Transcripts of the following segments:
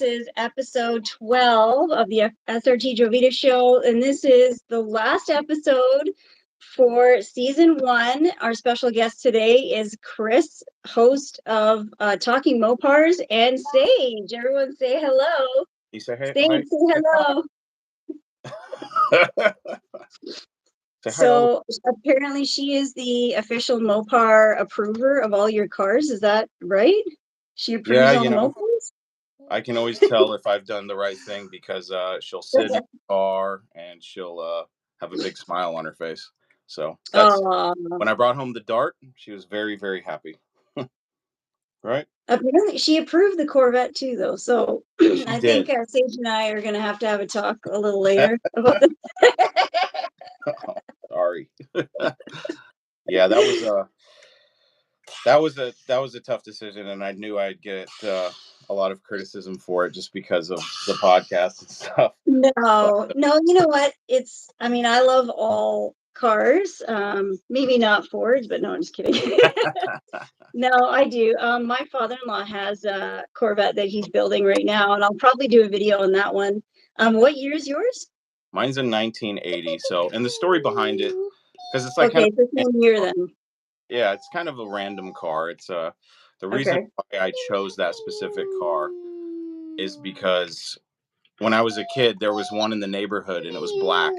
This is episode 12 of the SRTJovita show, and this is the last episode for season 1. Our special guest today is Chris, host of Talking Mopars, and Sage. Everyone say hello. You say hey. Sage, say hello. So apparently she is the official Mopar approver of all your cars. Is that right? She approves all the Mopars? I can always tell if I've done the right thing because she'll sit in the car and she'll have a big smile on her face. So that's when I brought home the Dart, she was very, very happy. Right? Apparently she approved the Corvette too, though. So I think Sage and I are going to have a talk a little later about this. Oh, sorry. Yeah, that was a tough decision, and I knew I'd get a lot of criticism for it just because of the podcast and stuff. No, you know what? I love all cars. Maybe not Fords, but no, I'm just kidding. No, I do. My father-in-law has a Corvette that he's building right now, and I'll probably do a video on that one. What year is yours? Mine's in 1980. So, and the story behind it, because it's like okay, it's the same year then. Yeah, it's kind of a random car. It's the reason why I chose that specific car is because when I was a kid, there was one in the neighborhood and it was black.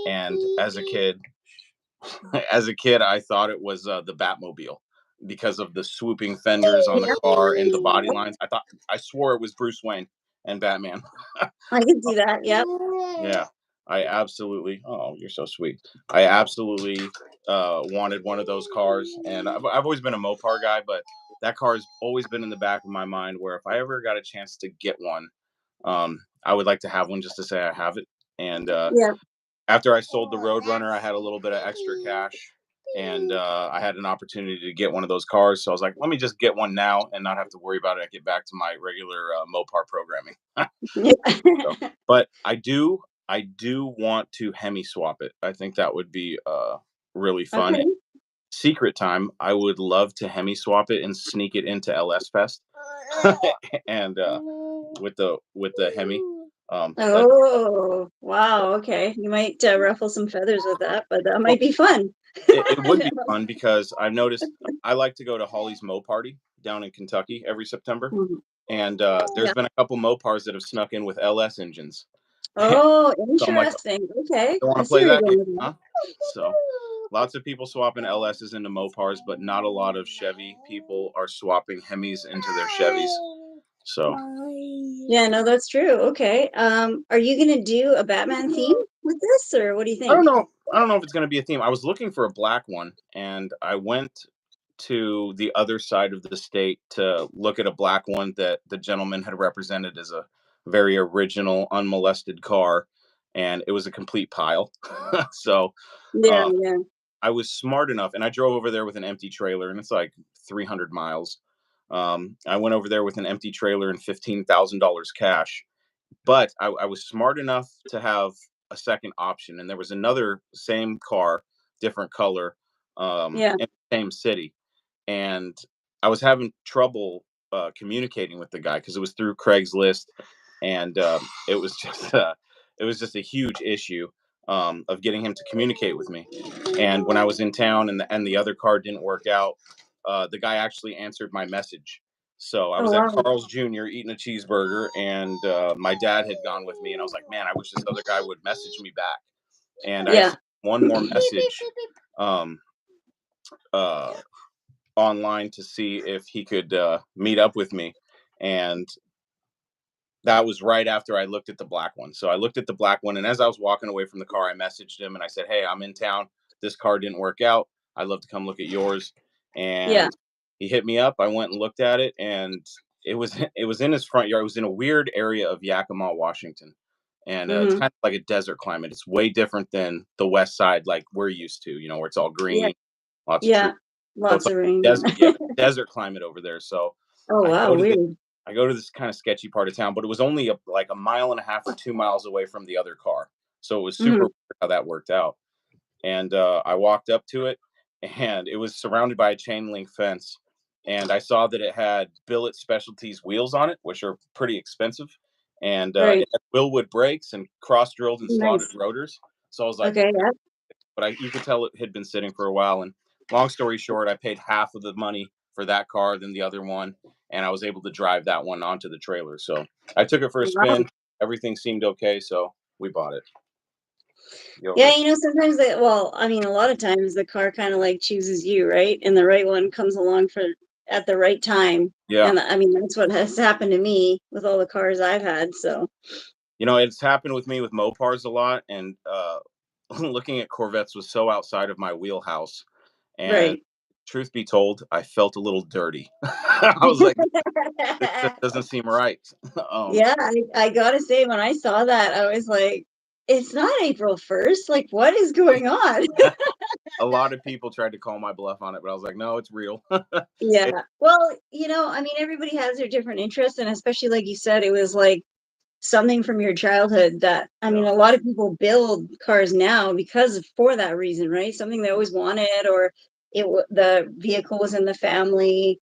And as a kid, I thought it was the Batmobile because of the swooping fenders on the car and the body lines. I swore it was Bruce Wayne and Batman. I can see that. Yep. Yeah. Oh, you're so sweet. I absolutely wanted one of those cars, and I've always been a Mopar guy, but that car has always been in the back of my mind where if I ever got a chance to get one, I would like to have one just to say I have it. And after I sold the Roadrunner, I had a little bit of extra cash, and I had an opportunity to get one of those cars. So I was like, let me just get one now and not have to worry about it. I get back to my regular Mopar programming. But I do want to Hemi swap it. I think that would be really fun. Okay. Secret time, I would love to Hemi swap it and sneak it into LS Fest, and with the Hemi. Wow! Okay, you might ruffle some feathers with that, but that might be fun. It would be fun because I've noticed I like to go to Holly's Mo Party down in Kentucky every September, and there's been a couple Mopars that have snuck in with LS engines. Oh, interesting. So okay. You want to play that game, huh? So lots of people swapping LSs into Mopars, but not a lot of Chevy people are swapping Hemis into their Chevys. So yeah, no, that's true. Okay. Are you gonna do a Batman theme with this, or what do you think? I don't know if it's gonna be a theme. I was looking for a black one, and I went to the other side of the state to look at a black one that the gentleman had represented as a very original, unmolested car, and it was a complete pile. So I was smart enough, and I drove over there with an empty trailer, and it's like 300 miles. I went over there with an empty trailer and $15,000 cash, but I was smart enough to have a second option, and there was another same car, different color, in the same city, and I was having trouble communicating with the guy because it was through Craigslist, and it was just a huge issue of getting him to communicate with me. And when I was in town and the other car didn't work out, the guy actually answered my message. So I was at Carl's Jr. eating a cheeseburger, and my dad had gone with me, and I was like, man, I wish this other guy would message me back. And I sent one more message online to see if he could meet up with me. And that was right after I looked at the black one. So I looked at the black one, and as I was walking away from the car, I messaged him and I said, hey, I'm in town. This car didn't work out. I'd love to come look at yours. And he hit me up. I went and looked at it, and it was in his front yard. It was in a weird area of Yakima, Washington. And it's kind of like a desert climate. It's way different than the west side like we're used to, where it's all green, lots of trees. Lots of rain. Desert climate over there. So I go to this kind of sketchy part of town, but it was only like a mile and a half or 2 miles away from the other car. So it was super weird how that worked out. And I walked up to it, and it was surrounded by a chain link fence. and I saw that it had billet specialties wheels on it, which are pretty expensive, and Right. it had Willwood brakes and cross drilled and slotted Nice. rotors. So I was like, Okay. Yeah. but you could tell it had been sitting for a while. And long story short, I paid half of the money for that car than the other one, and I was able to drive that one onto the trailer. So I took it for a Wow. spin. Everything seemed okay, so we bought it. Yeah, Yovish. sometimes well, I mean, a lot of times the car kind of like chooses you, right? And the right one comes along for at the right time. Yeah. And I mean, that's what has happened to me with all the cars I've had. So, It's happened with me with Mopars a lot, and looking at Corvettes was so outside of my wheelhouse. And right. truth be told, I felt a little dirty. I was like, this just doesn't seem right. um, Yeah, I gotta say, when I saw that, I was like, it's not April 1st. Like, what is going on? a lot of people tried to call my bluff on it, but I was like, no, it's real. Yeah. It, Well, I mean, everybody has their different interests. And especially, like you said, it was like something from your childhood that, I mean, yeah. a lot of people build cars now for that reason, right? Something they always wanted, or the vehicle was in the family.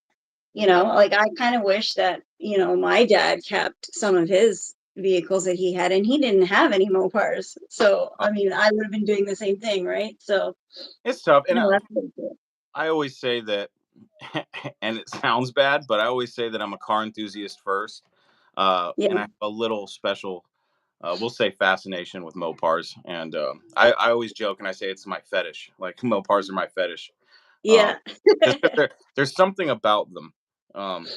Yeah. Like I kind of wish that, my dad kept some of his vehicles that he had, and he didn't have any Mopars. So, Uh, I mean, I would have been doing the same thing, right? So, it's tough. And no, that's pretty cool. I always say that, and it sounds bad, but I always say that I'm a car enthusiast first. Yeah. And I have a little special, we'll say, fascination with Mopars. And I always joke and I say it's my fetish. Like, Mopars are my fetish. Um, Yeah. just 'cause there's something about them. Um,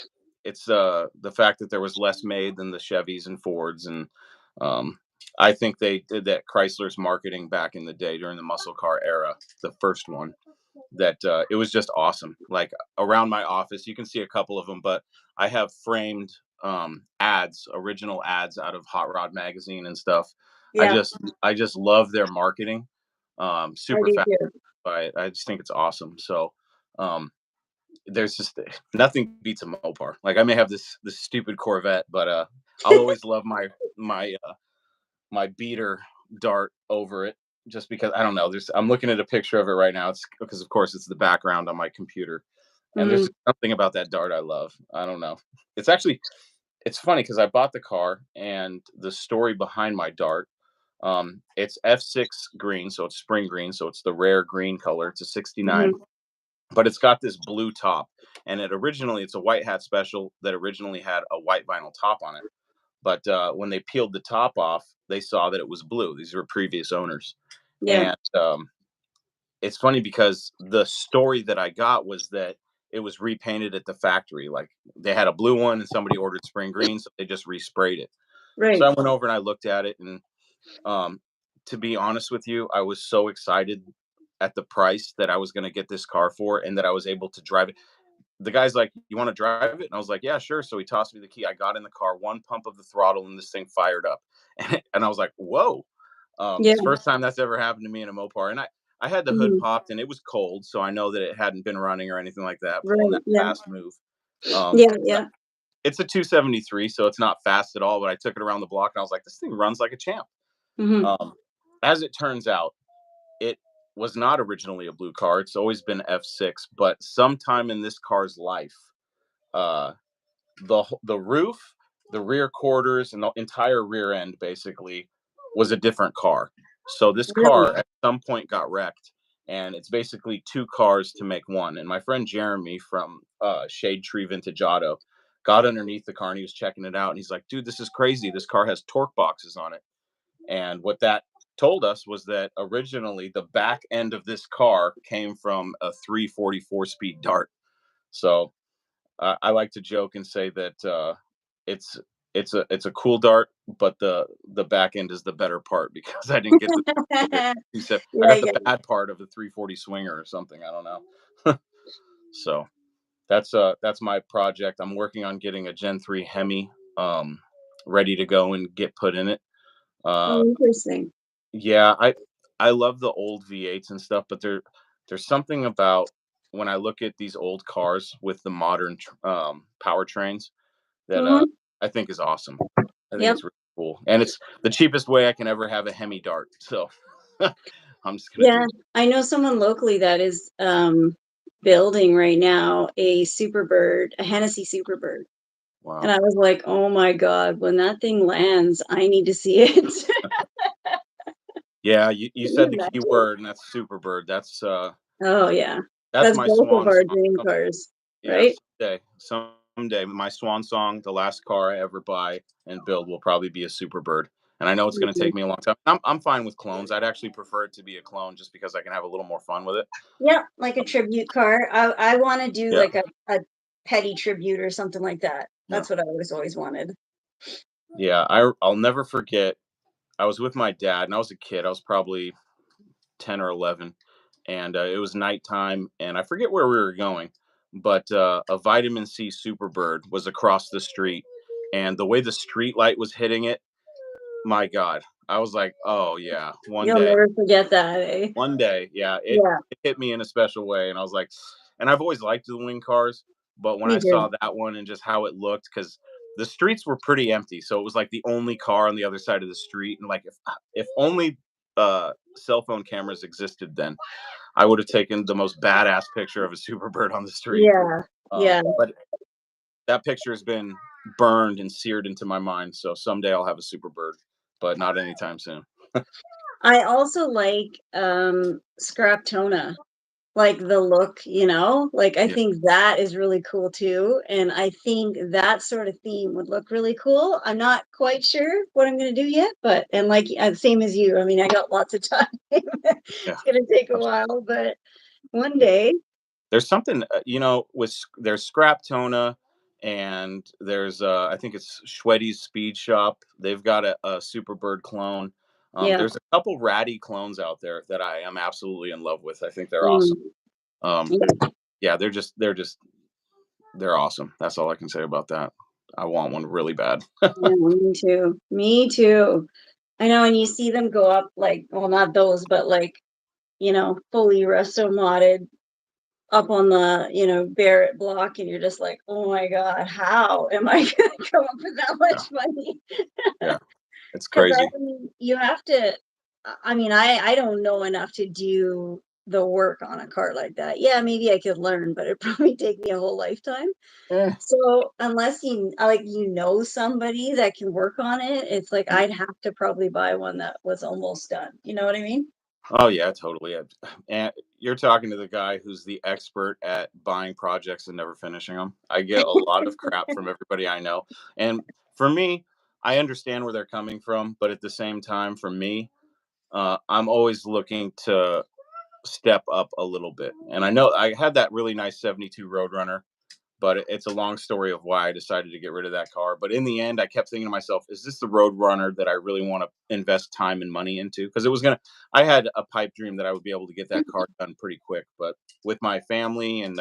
it's the fact that there was less made than the Chevys and Fords. And um, I think they did that Chrysler's marketing back in the day during the muscle car era, the first one, that it was just awesome. Like, around my office, you can see a couple of them, but I have framed original ads out of Hot Rod magazine and stuff. I Yeah, just I just love their marketing. I Super do fast too. by it. I just think it's awesome. So um, there's just nothing beats a Mopar. Like, I may have this stupid Corvette, but I'll always love my beater dart over it, just because I don't know. I'm looking at a picture of it right now. It's because, of course, it's the background on my computer, and there's Mm, something about that dart I love. I don't know. It's actually it's funny because I bought the car, and the story behind my dart. It's F6 green, so it's spring green, so it's the rare green color. It's a 69, mhm. but it's got this blue top, and it's a white hat special that originally had a white vinyl top on it. But when they peeled the top off, they saw that it was blue. These were previous owners. Yeah, And it's funny because the story that I got was that it was repainted at the factory. Like, they had a blue one and somebody ordered spring green, so they just resprayed it. So right. I went over and I looked at it, and um, to be honest with you, I was so excited at the price that I was going to get this car for, and that I was able to drive it. The guy's like, "You want to drive it?" And I was like, "Yeah, sure." So he tossed me the key. I got in the car, one pump of the throttle, and this thing fired up. And I was like, "Whoa!" Yeah. It's the first time that's ever happened to me in a Mopar. And I had the hood Mhm. popped, and it was cold, so I know that it hadn't been running or anything like that, pulling Right. that Yeah. fast move. Um, Yeah. Yeah. it's a 273, so it's not fast at all. But I took it around the block, and I was like, "This thing runs like a champ." Hmm. Um, as it turns out, it was not originally a blue car. It's always been F6, but sometime in this car's life, uh, the roof, the rear quarters, and the entire rear end basically was a different car. So this Really? car at some point got wrecked, and it's basically two cars to make one. And my friend Jeremy from Shade Tree Vintage Auto got underneath the car, and he was checking it out, and he's like, "Dude, this is crazy. This car has torque boxes on it." And what that told us was that originally the back end of this car came from a 344 speed dart. So I like to joke and say that it's it's a cool dart, but the back end is the better part, because I didn't get I Yeah. got the Yeah. bad part of the 340 swinger or something. I don't know. So that's my project. I'm working on getting a Gen 3 Hemi um, ready to go and get put in it. Oh, Uh, interesting. yeah, I love the old V8s and stuff, but there's something about when I look at these old cars with the modern powertrains that Hmm. I think is awesome. I think Yep. it's really cool, and it's the cheapest way I can ever have a Hemi Dart. So I'm just gonna Yeah. do that. I know someone locally that is building right now a Superbird, a Hennessy Superbird. And Wow. I was like, "Oh my god, when that thing lands, I need to see it." Yeah, you Can you said the key imagine? word, and that's Superbird. Oh, yeah. That's That's my both of swan our song. dream cars, Yeah, right? someday, my swan song, the last car I ever buy and build will probably be a Superbird. And I know it's going to Mhm. take me a long time. I'm fine with clones. I'd actually prefer it to be a clone just because I can have a little more fun with it. Yeah, like a tribute car. I wanna do Yeah, like a petty tribute or something like that. yeah, That's what I always wanted. yeah. I'll never forget. I was with my dad, and I was a kid. I was probably 10 or 11, and it was nighttime, and I forget where we were going, but a vitamin C Superbird was across the street, and the way the street light was hitting it, my God, I was like, oh yeah, You'll never forget that, eh? one day, yeah, Yeah, it hit me in a special way, and I was like, and I've always liked the wing cars, but when me I saw too. that one and just how it looked, because the streets were pretty empty, so it was like the only car on the other side of the street, and like if only cell phone cameras existed then, I would have taken the most badass picture of a Superbird on the street. Yeah, yeah. But that picture has been burned and seared into my mind, so someday I'll have a Superbird, but not anytime soon. I also like, scrap tona. Like the look, like I Yeah, think that is really cool too. And I think that sort of theme would look really cool. I'm not quite sure what I'm going to do yet, but, and like, same as you, I mean, I got lots of time. yeah. It's going to take a while, but one day, There's something, there's Scrap Tona, and there's I think it's Schwetty's Speed Shop. They've got a Superbird clone. yeah. There's a couple ratty clones out there that I am absolutely in love with. I think they're awesome. Mm, Um, yeah, yeah, they're awesome. That's all I can say about that. I want one really bad. yeah, me too. Me too. I know, and you see them go up like, well, not those, but like, fully resto modded up on the, Barrett block, and you're just like, "Oh my god, how am I gonna come up with that Yeah, much money?" yeah, it's Because crazy. I mean, you have to I mean, I don't know enough to do the work on a car like that. Yeah, maybe I could learn, but it'd probably take me a whole lifetime. Eh. So, unless somebody that can work on it, it's like I'd have to probably buy one that was almost done. You know what I mean? Oh yeah, totally. And you're talking to the guy who's the expert at buying projects and never finishing them. I get a lot of crap from everybody I know. And for me, I understand where they're coming from, but at the same time, for me, I'm always looking to step up a little bit. And I know I had that really nice 72 Roadrunner, but it's a long story of why I decided to get rid of that car. But in the end, I kept thinking to myself, is this the road runner that I really want to invest time and money into? Because I had a pipe dream that I would be able to get that car done pretty quick. But with my family and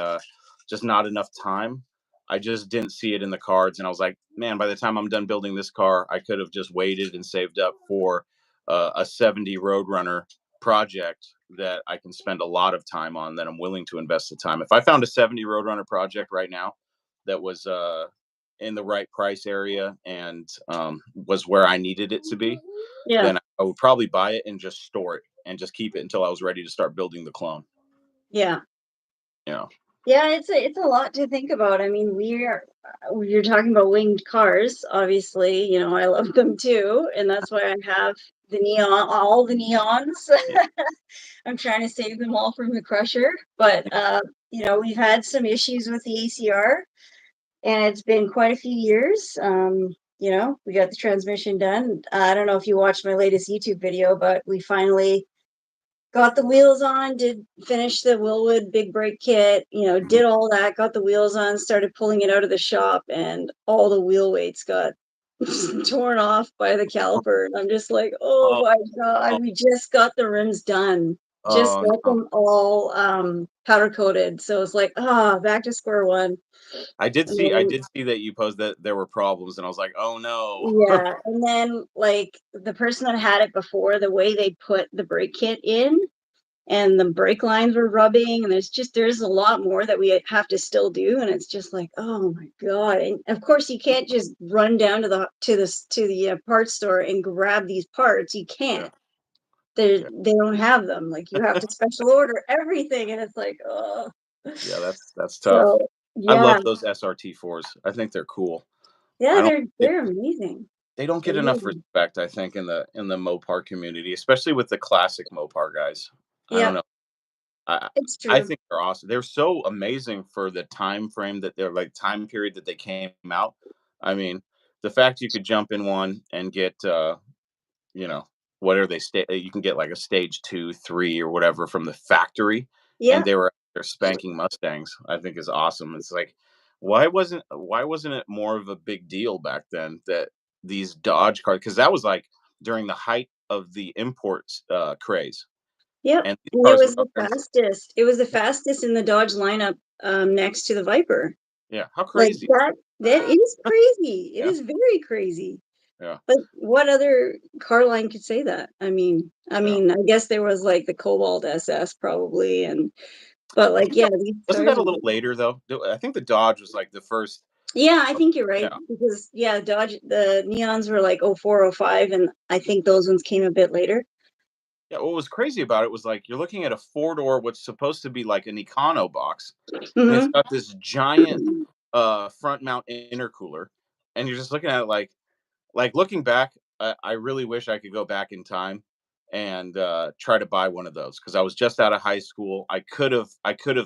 just not enough time, I just didn't see it in the cards. And I was like, man, by the time I'm done building this car, I could have just waited and saved up for a 70 Roadrunner project that I can spend a lot of time on, that I'm willing to invest the time. If I found a 70 Roadrunner project right now that was in the right price area and was where I needed it to be, Yeah, then I would probably buy it and just store it and just keep it until I was ready to start building the clone. yeah. You know, Yeah, it's a lot to think about. I mean, you're talking about winged cars. Obviously, I love them too, and that's why I have all the neons. yeah. I'm trying to save them all from the crusher, but we've had some issues with the ACR, and it's been quite a few years. We got the transmission done. I don't know if you watched my latest YouTube video, but we finally got the wheels on, did finish the Willwood big brake kit, Mhm. did all that, got the wheels on, started pulling it out of the shop, and all the wheel weights got torn off by the caliper. And I'm just like, oh Oh, my God, oh, we just got the rims done. Just oh got no. them all powder coated. So it's like, back to square one. And I then, did see that you posed that there were problems, and I was like, oh no. yeah. And then, like, the person that had it before, the way they put the brake kit in, and the brake lines were rubbing, and there's a lot more that we have to still do, and it's just like, oh my god. And of course you can't just run down to the parts store and grab these parts. You Yeah, can't. yeah. They don't have them. Like, you have to special order everything, and it's like, oh. Yeah, that's tough. So, I yeah. love those SRT4s. I think they're cool. I Yeah, don't they're amazing. they don't They're get enough really respect, I think, in the Mopar community, especially with the classic Mopar guys. I don't Yep, know. I it's I true. think they're awesome. They're so amazing for the time frame that they're like time period that they came out. I mean, the fact you could jump in one and get you know, what are they you can get like a stage 2, 3 or whatever from the factory and Yeah, they're spanking Mustangs. I think is awesome. It's like why wasn't it more of a big deal back then that these Dodge cars, cuz that was like during the height of the imports craze yep, and these and it cars were was the out there. fastest. It was the fastest in the Dodge lineup, next to the Viper. Yeah, how Like, crazy. that is crazy. It Yeah, is very crazy. yeah, But what other car line could say that? I yeah. mean, I guess there was, like, the Cobalt SS probably, and but, I like, think yeah, that these wasn't cars that a are little later though? I think the Dodge was like the first. yeah, I think you're right Yeah. because, yeah, Dodge the Neons were, like, oh 04, oh 05, and I think those ones came a bit later. Yeah, what was crazy about it was like you're looking at a four-door, what's supposed to be like an econo box, and it's Mhm. got this giant front mount intercooler, and you're just looking at it like looking back, I really wish I could go back in time and try to buy one of those because I was just out of high school. I could have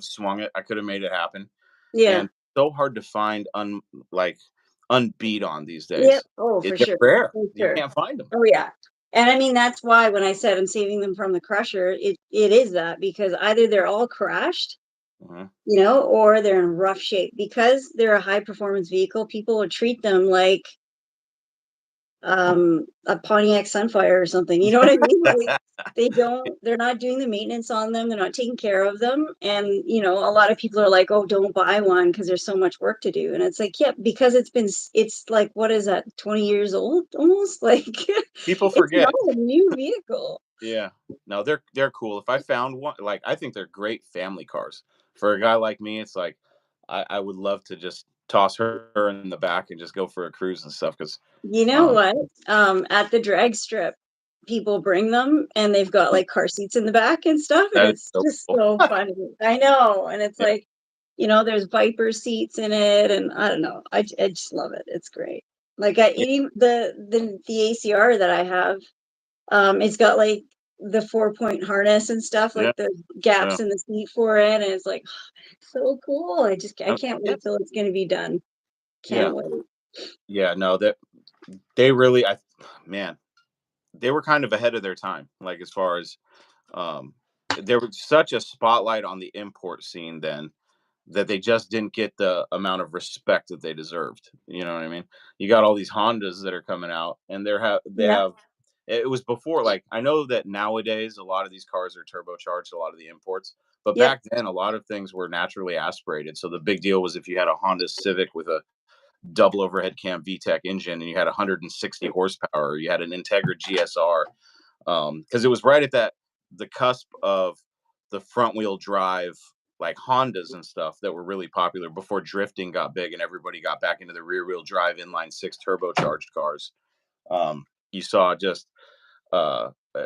swung it. I could have made it happen, Yeah. and so hard to find like unbeat on these Yep. days. Oh, for They're sure. rare. For You sure. can't find them. Oh, yeah. And I mean, that's why when I said I'm saving them from the crusher, it is that because either they're all crashed, Mhm. or they're in rough shape. Because they're a high performance vehicle, people would treat them like a Pontiac Sunfire or something. You know what I mean? Like they're not doing the maintenance on them, they're not taking care of them. And a lot of people are like, oh, don't buy one because there's so much work to do. And it's like, yeah, because it's like, what is that, 20 years old almost? Like People it's not forget. a new vehicle. Yeah. No, they're cool. If I found one, like I think they're great family cars. For a guy like me, it's like I would love to just toss her in the back and just go for a cruise and stuff. Because You know um, what? At the drag strip, people bring them and they've got like car seats in the back and stuff, and that is it's so just cool. so funny. I know, and it's Yeah, like, there's Viper seats in it, and I don't know. I just love it. It's great. Like yeah, the ACR that I have, it's got like the 4-point harness and stuff, yeah, like the yeah. gaps in the seat for it, and it's like so cool. I can't Yeah, wait till it's gonna be done. yeah, Can't wait. yeah. No, that they really, man, they were kind of ahead of their time. Like as far as um, there was such a spotlight on the import scene then that they just didn't get the amount of respect that they deserved. You know what I mean? You got all these Hondas that are coming out, and they Yeah, have. It was before, like I know that nowadays a lot of these cars are turbocharged, a lot of the imports, but yep, back then a lot of things were naturally aspirated. So the big deal was if you had a Honda Civic with a double overhead cam VTEC engine and you had 160 horsepower, you had an Integra GSR, because it was right at the cusp of the front wheel drive like Hondas and stuff that were really popular before drifting got big and everybody got back into the rear wheel drive inline six turbocharged cars. You saw just uh, uh,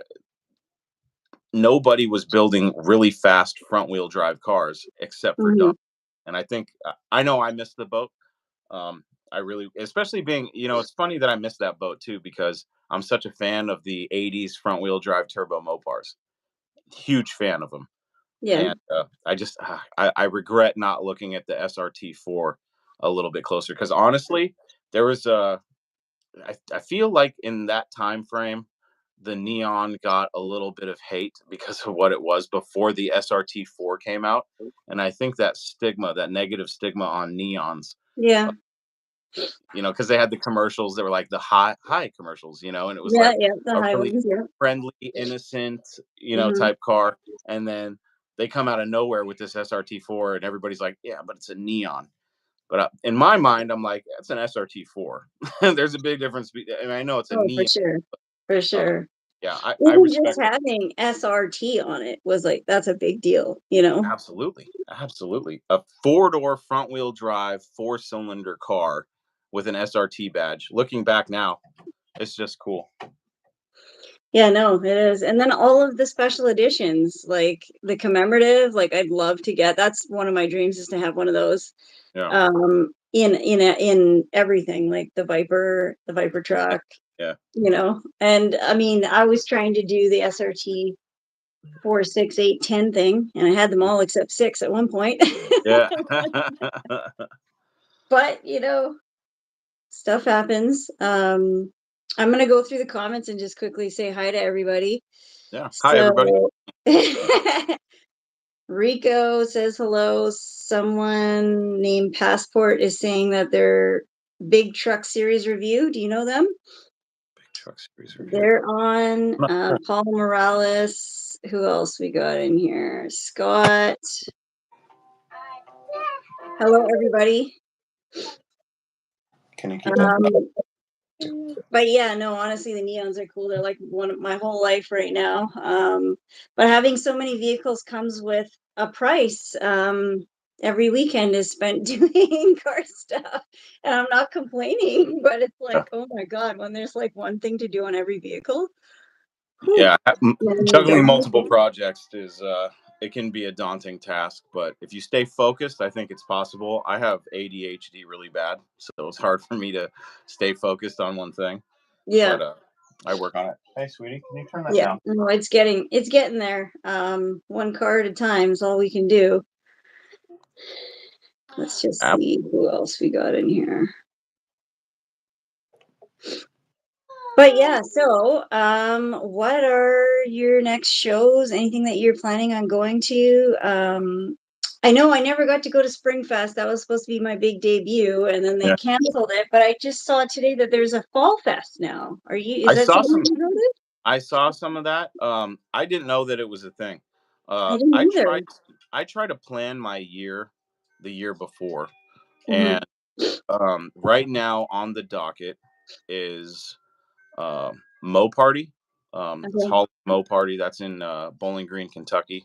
nobody was building really fast front wheel drive cars except for Dodge. mhm, And I think I know I missed the boat. Um, I really, especially being, it's funny that I missed that boat too because I'm such a fan of the '80s front wheel drive turbo Mopars. Huge fan of them, yeah. and I regret not looking at the SRT4 a little bit closer because honestly, there was I feel like in that time frame, the Neon got a little bit of hate because of what it was before the SRT4 came out, and I think that stigma, that negative stigma on Neons, Yeah. because they had the commercials that were like the high commercials, and it was Yeah, like yeah, the a high really ones, yeah. friendly, innocent, Mhm. type car, and then they come out of nowhere with this SRT4, and everybody's like, yeah, but it's a Neon. But in my mind, I'm like, it's an SRT4. There's a big difference. And I know it's a Oh, for Neon. sure, for Uh, sure. yeah, I Even just respect it. having SRT on it was like that's a big deal, you know? Absolutely, absolutely. A four-door front-wheel drive, four-cylinder car with an SRT badge. Looking back now, it's just cool. Yeah, no, it is. And then all of the special editions, like the commemorative, like I'd love to get. That's one of my dreams is to have one of those. Yeah. In everything, like the Viper truck, Yeah. And I mean, I was trying to do the SRT 4, 6, 8, 10 thing, and I had them all except 6 at one point. Yeah. But stuff happens. I'm gonna go through the comments and just quickly say hi to everybody. Yeah. Hi, everybody. So Rico says hello. Someone named Passport is saying that they're Big Truck Series review. Do you know them? Big Truck Series review. They're on. Paul Morales. Who else we got in here? Scott. Hello, everybody. Can you keep that? But yeah, no, honestly, the neons are cool. They're like one of my whole life right now. But having so many vehicles comes with a price. Every weekend is spent doing car stuff, and I'm not complaining, but it's like, oh my God, when there's like one thing to do on every vehicle. Yeah, Whew. juggling multiple projects is it can be a daunting task, but if you stay focused, I think it's possible. I have ADHD really bad, so it's hard for me to stay focused on one thing. Yeah. But I work on it. Hey, sweetie, can you turn that Yeah, down? no, it's getting there. One car at a time is all we can do. Let's just see who else we got in here. But yeah, so what are your next shows? Anything that you're planning on going to? I know I never got to go to Springfest. That was supposed to be my big debut, and then they Yeah. canceled it. But I just saw today that there's a Fall Fest now. Is I that saw something some. you go to? I saw some of that. I didn't know that it was a thing. I didn't I either. tried. I try to plan my year the year before, Mm-hmm. and right now on the docket is Mo Party. It's Okay. Hall Mo Party. That's in Bowling Green, Kentucky.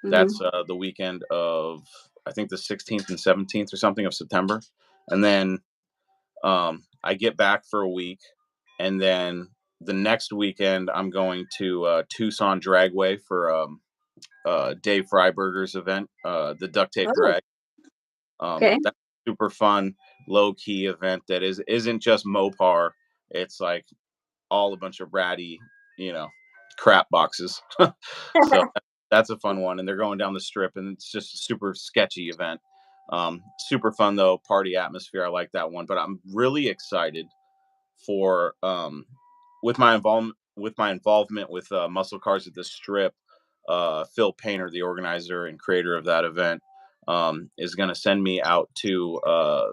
Mm-hmm. That's the weekend of I think the 16th and 17th or something of September, and then I get back for a week, and then the next weekend I'm going to Tucson Dragway for Dave Freiberger's event, the Duct Tape Oh, Drag. okay. That's a super fun, low key event that isn't just Mopar. It's like all a bunch of ratty, you know, crap boxes. So that's a fun one, and they're going down the strip, and it's just a super sketchy event. Super fun though, party atmosphere. I like that one, but I'm really excited for with my involvement with Muscle Cars at the Strip. Phil Painter, the organizer and creator of that event, is going to send me out to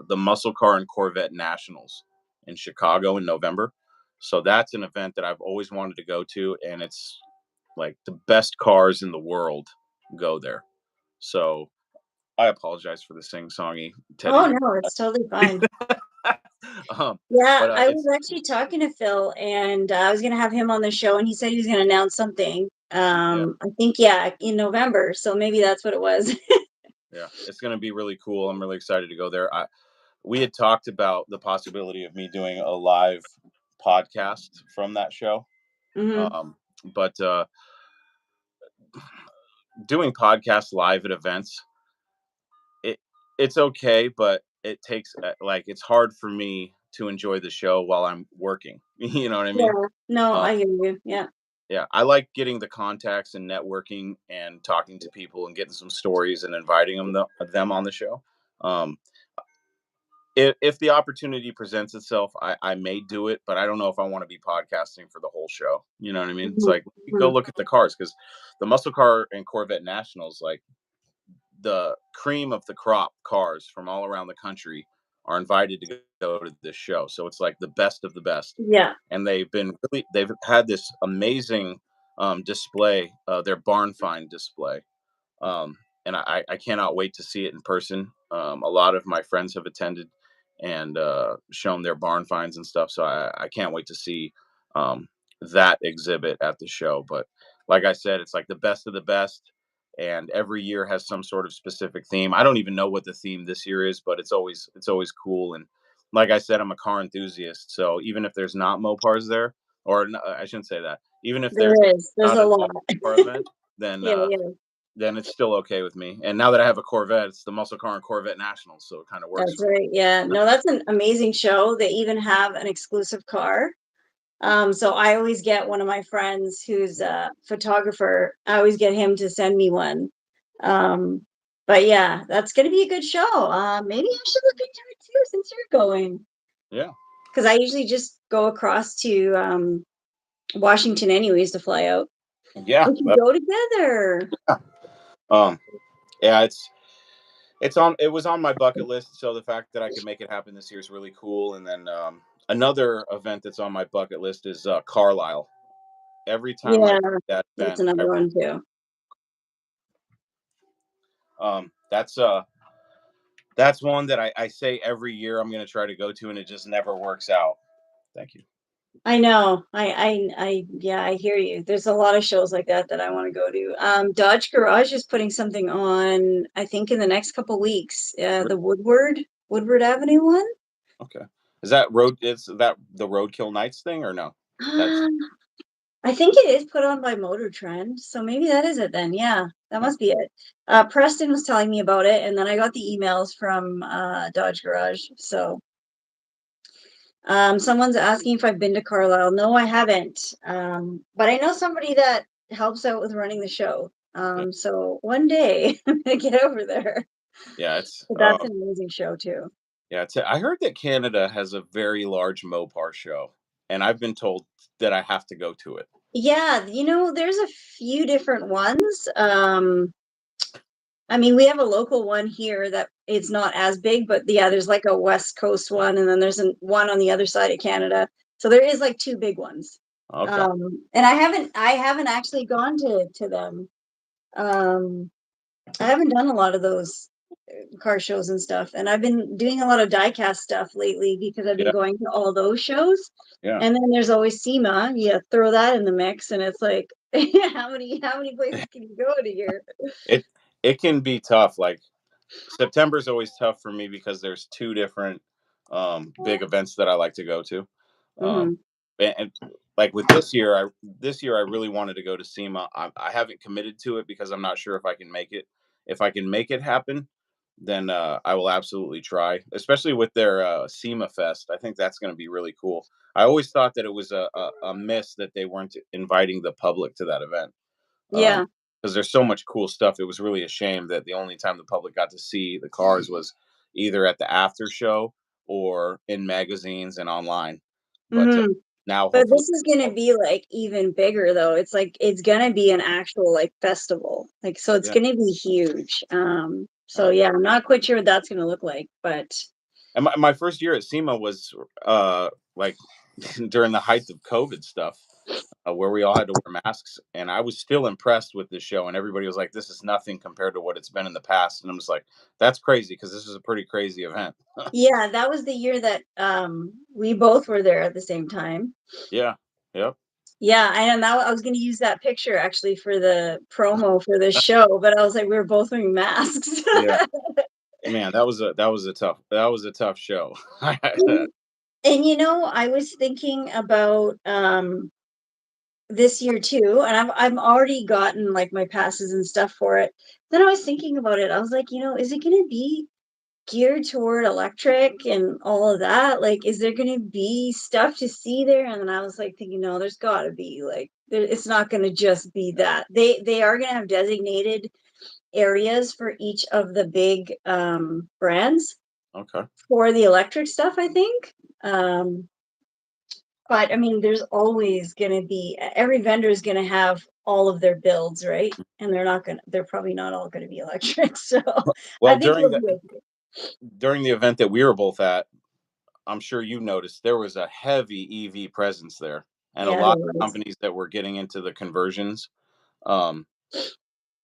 the Muscle Car and Corvette Nationals in Chicago in November. So that's an event that I've always wanted to go to, and it's like the best cars in the world go there. So I apologize for the sing-songy Oh Teddy. no, it's totally fine. um, Yeah, but I was it's actually talking to Phil, and I was going to have him on the show, and he said he was going to announce something. yeah, I think, yeah, in November. So maybe that's what it was. yeah, it's going to be really cool. I'm really excited to go there. We had talked about the possibility of me doing a live podcast from that show. Hmm. But doing podcasts live at events, it it's okay, but it takes like it's hard for me to enjoy the show while I'm working. You know what I mean? Yeah. No, Uh, I hear you. Yeah. yeah, I like getting the contacts and networking and talking to people and getting some stories and inviting them on the show. Um, if the opportunity presents itself, I may do it, but I don't know if I want to be podcasting for the whole show. You know what I mean? It's Hmm. like go look at the cars because the Muscle Car and Corvette Nationals, like the cream of the crop cars from all around the country, are invited to go to this show. So it's like the best of the best, Yeah. and they've had this amazing display, their barn find display, um, and I cannot wait to see it in person. A lot of my friends have attended and shown their barn finds and stuff, so I can't wait to see that exhibit at the show. But like I said, it's like the best of the best, and every year has some sort of specific theme. I don't even know what the theme this year is, but it's always cool. And like I said, I'm a car enthusiast, so even if there's not Mopars there, or no, I shouldn't say that. Even if There is. There's not a an lot. all-car event, Yeah, yeah. then it's still okay with me. And now that I have a Corvette, it's the Muscle Car and Corvette Nationals, so it kind of works That's for me. right. Yeah. No, that's an amazing show. They even have an exclusive car. So I always get one of my friends who's a photographer. I always get him to send me one. Um, but yeah, that's going to be a good show. Maybe I should look into it too since you're going. Yeah. Because I usually just go across to Washington anyways to fly out. Yeah. We can go together. Um, yeah, it was on my bucket list, so the fact that I could make it happen this year is really cool. And then another event that's on my bucket list is Carlisle. Every time I Yeah, do that that's event, another one too. um, that's uh that's one that I say every year I'm going to try to go to, and it just never works out. Thank you. I know. Yeah, I hear you. There's a lot of shows like that that I want to go to. Dodge Garage is putting something on, I think, in the next couple weeks. The Woodward Avenue one. Okay. Is that road? Is that the Roadkill Nights thing or no? That's Um, I think it is put on by Motor Trend, so maybe that is it then. Yeah, that huh, must be it. Preston was telling me about it, and then I got the emails from Dodge Garage. So someone's asking if I've been to Carlisle. No, I haven't. But I know somebody that helps out with running the show. So one day I'm gonna get over there. yeah. It's But that's an amazing show too. yeah. I heard that Canada has a very large Mopar show, and I've been told that I have to go to it. Yeah, there's a few different ones. I mean, we have a local one here that it's not as big, but yeah, there's like a West Coast one, and then there's one on the other side of Canada. So there is like two big ones. Okay. And I haven't actually gone to them. Um, I haven't done a lot of those car shows and stuff, and I've been doing a lot of diecast stuff lately because I've been Yeah. going to all those shows. Yeah. And then there's always SEMA. You throw that in the mix, and it's like, how many places can you go to here? It it can be tough. Like September is always tough for me because there's two different big events that I like to go to. Um, Hmm. and like with this year I really wanted to go to SEMA. I haven't committed to it because I'm not sure if I can make it. If I can make it happen, then I will absolutely try. Especially with their SEMA Fest, I think that's going to be really cool. I always thought that it was a miss that they weren't inviting the public to that event. Yeah. Because there's so much cool stuff. It was really a shame that the only time the public got to see the cars was either at the after show or in magazines and online. But Hmm. now, But hopefully, this is gonna be like even bigger though. It's like it's gonna be an actual like festival. Like so it's yeah. gonna be huge. So Okay. yeah, I'm not quite sure what that's gonna look like, but And my first year at SEMA was like during the height of COVID stuff, where we all had to wear masks, and I was still impressed with this show. And everybody was like, "This is nothing compared to what it's been in the past." And I'm just like, "That's crazy," because this is a pretty crazy event. yeah, that was the year that we both were there at the same time. Yeah. Yep. Yeah, I know now I was gonna use that picture actually for the promo for this show, but I was like, we were both wearing masks. Yeah. Man, that was a tough show. And I was thinking about this year too, and I've already gotten like my passes and stuff for it. Then I was thinking about it. I was like, is it going to be geared toward electric and all of that? Like, is there going to be stuff to see there? And then I was like thinking, no, there's got to be like, it's not going to just be that. They are going to have designated areas for each of the big brands Okay. for the electric stuff, I think. But I mean, there's always going to be every vendor is going to have all of their builds, right? And they're probably not all going to be electric. So I Well, think it'll be okay. during the event that we were both at, I'm sure you noticed there was a heavy EV presence there, and a Yeah, there lot of was. companies that were getting into the conversions. Um,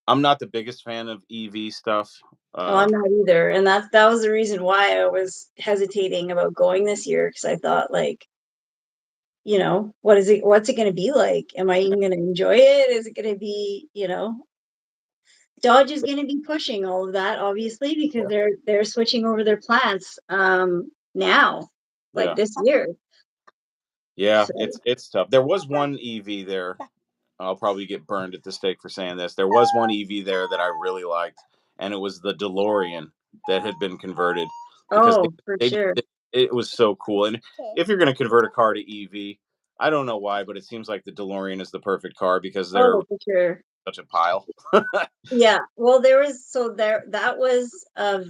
I'm not the biggest fan of EV stuff. Oh, Uh, I'm not either. And that was the reason why I was hesitating about going this year because I thought like, what's it going to be like? Am I even going to enjoy it? Is it going to be, Dodge is going to be pushing all of that, obviously, because yeah, they're switching over their plants now, like yeah, this year. Yeah, So, it's tough. There was one EV there. I'll probably get burned at the stake for saying this. There was one EV there that I really liked, and it was the DeLorean that had been converted because oh, for they sure. it was so cool. And if you're going to convert a car to EV, I don't know why, but it seems like the DeLorean is the perfect car because they're Oh, for sure. such a pile. Yeah. Well, there was so there that was a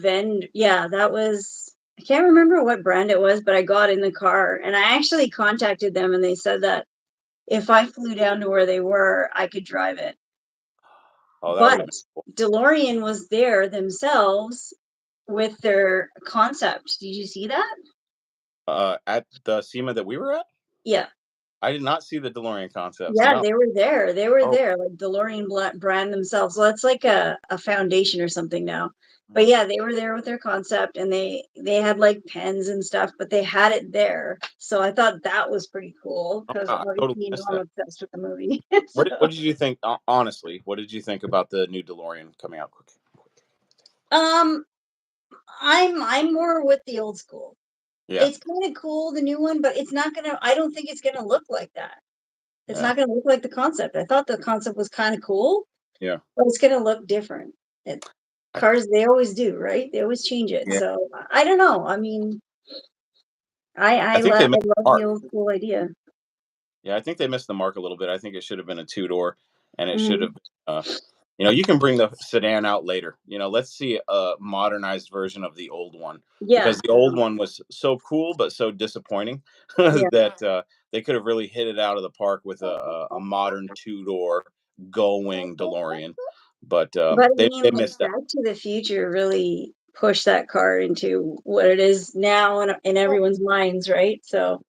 yeah, that was I can't remember what brand it was, but I got in the car and I actually contacted them and they said that if I flew down to where they were, I could drive it. Oh, that would But have been cool. DeLorean was there themselves with their concept. Did you see that? At the SEMA that we were at, Yeah. I did not see the DeLorean concepts. Yeah, No. they were there. They were Oh, there, like DeLorean brand themselves. So that's like a foundation or something now. But oh, yeah, they were there with their concept and they had like pens and stuff, but they had it there. So I thought that was pretty cool because I obviously totally you know missed I'm that. obsessed with the movie. So What did you think? Honestly, what did you think about the new DeLorean coming out? Quick. um I'm more with the old school. Yeah, It's kind of cool, the new one, but I don't think it's gonna look like that. It's yeah, not gonna look like the concept. I thought the concept was kind of cool, yeah. but it's gonna look different. It, I, cars, they always do, right? They always change it. yeah, So I don't know. I mean, I think they I missed the love the mark. old school idea. Yeah, I think they missed the mark a little bit. I think it should have been a two door, and it should Mhm. have. You can bring the sedan out later. Let's see a modernized version of the old one Yeah, because the old one was so cool but so disappointing yeah. that they could have really hit it out of the park with a modern two door going DeLorean. But But I mean, they like missed that. Back to the Future really pushed that car into what it is now in everyone's minds, right? So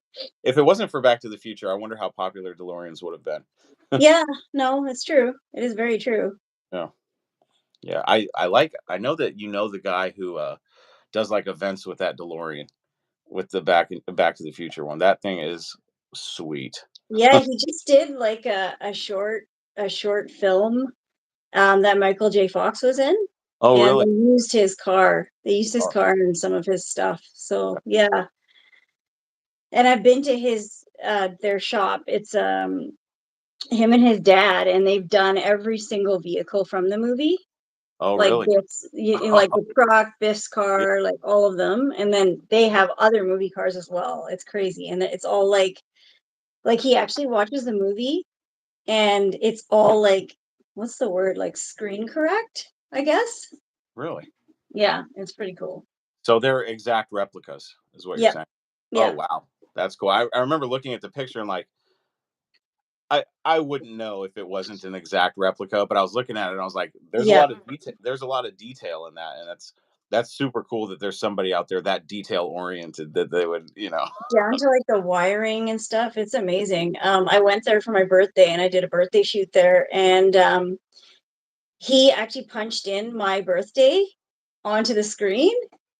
If it wasn't for Back to the Future, I wonder how popular DeLoreans would have been. yeah, no, it's true. It is very true. Yeah. Yeah, I know that the guy who does like events with that DeLorean with the Back to the Future one. That thing is sweet. Yeah, he just did like a short film that Michael J. Fox was in, Oh, and really? they used his car. They used his Oh, car in some of his stuff. So yeah, and I've been to his their shop. It's him and his dad, and they've done every single vehicle from the movie, oh, like really? like the truck, Biff's Yeah, car, like all of them, and then they have other movie cars as well. It's crazy, and it's all like he actually watches the movie, and it's all like what's the word like screen correct, I guess. really? Yeah, it's pretty cool. So they're exact replicas, is what you're Yeah, saying? Oh, yeah, wow, that's cool. I remember looking at the picture and like I wouldn't know if it wasn't an exact replica, but I was looking at it and I was like, there's a yeah. lot of detail. There's a lot of detail in that, and that's super cool that there's somebody out there that detail oriented that they would. Down to like the wiring and stuff. It's amazing. I went there for my birthday and I did a birthday shoot there, and he actually punched in my birthday onto the screen.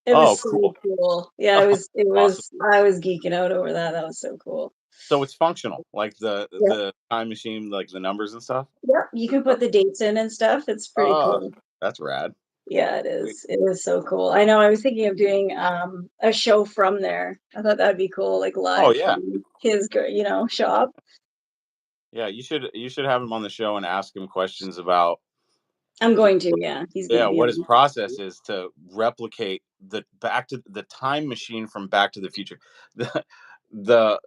It Oh, was so cool. cool. Yeah, Oh, awesome. I was geeking out over that. That was so cool. So it's functional, like the Yeah. the time machine, like the numbers and stuff. Yeah, you can Oh, put the dates in and stuff. It's pretty oh, cool. that's rad. Yeah, it Sweet. is. It is so cool. I know I was thinking of doing a show from there. I thought that'd be cool, like Oh live yeah, from his shop. yeah. You should have him on the show and ask him questions about I'm you going to, know, yeah. He's gonna yeah, be what his on. process is to replicate the time machine from Back to the Future. The the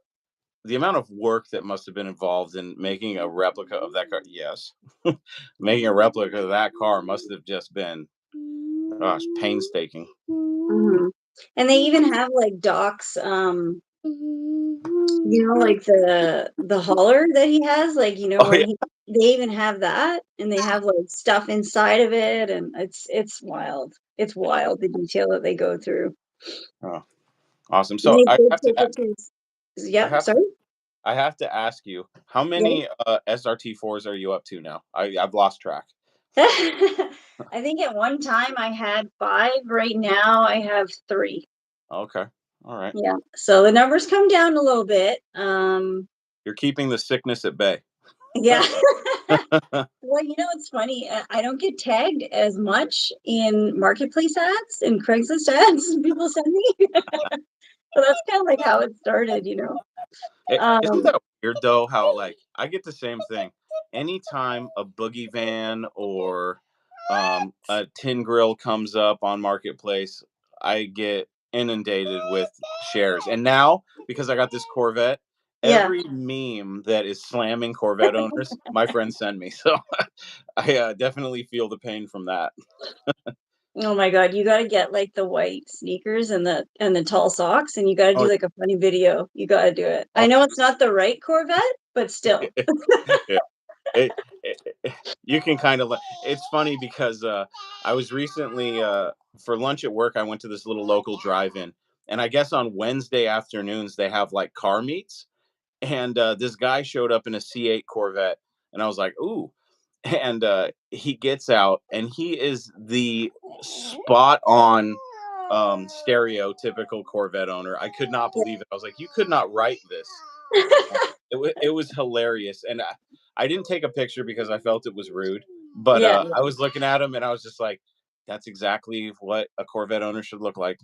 the amount of work that must have been involved in making a replica of that car. Yes, making a replica of that car must have just been, gosh, painstaking. Mhm. And they even have like Doc's like the hauler that he has, like, Oh when yeah. they even have that and they have like stuff inside of it and it's wild. It's wild the detail that they go through. Oh, awesome. And So they I did have to take it to I yep, have sorry. I have to ask you, how Yeah. many SRT4s are you up to now? I've lost track. I think at one time I had 5. Right now I have 3. Okay. All right. Yeah. So the numbers come down a little bit. You're keeping the sickness at bay. Yeah. Well, it's funny. I don't get tagged as much in marketplace ads and Craigslist ads people send me. So that's kind of like how it started, Isn't Um, that weird though? How like I get the same thing. Anytime a boogie van or a tin grill comes up on Marketplace, I get inundated with shares. And now, because I got this Corvette, yeah. every meme that is slamming Corvette owners, my friends send me. So I definitely feel the pain from that. Oh my God, you gotta get like the white sneakers and the tall socks, and you gotta Oh, do like a funny video. You gotta do it. I oh, know it's not the right Corvette, but still. yeah. It, you can kind of it's funny because I was recently for lunch at work. I went to this little local drive-in, and I guess on Wednesday afternoons they have like car meets, and this guy showed up in a C8 Corvette, and I was like, ooh. And he gets out, and he is the spot on stereotypical Corvette owner. I could not believe it. I was like, you could not write this. It was hilarious, and I didn't take a picture because I felt it was rude. But Yeah, I was looking at him, and I was just like, "That's exactly what a Corvette owner should look like."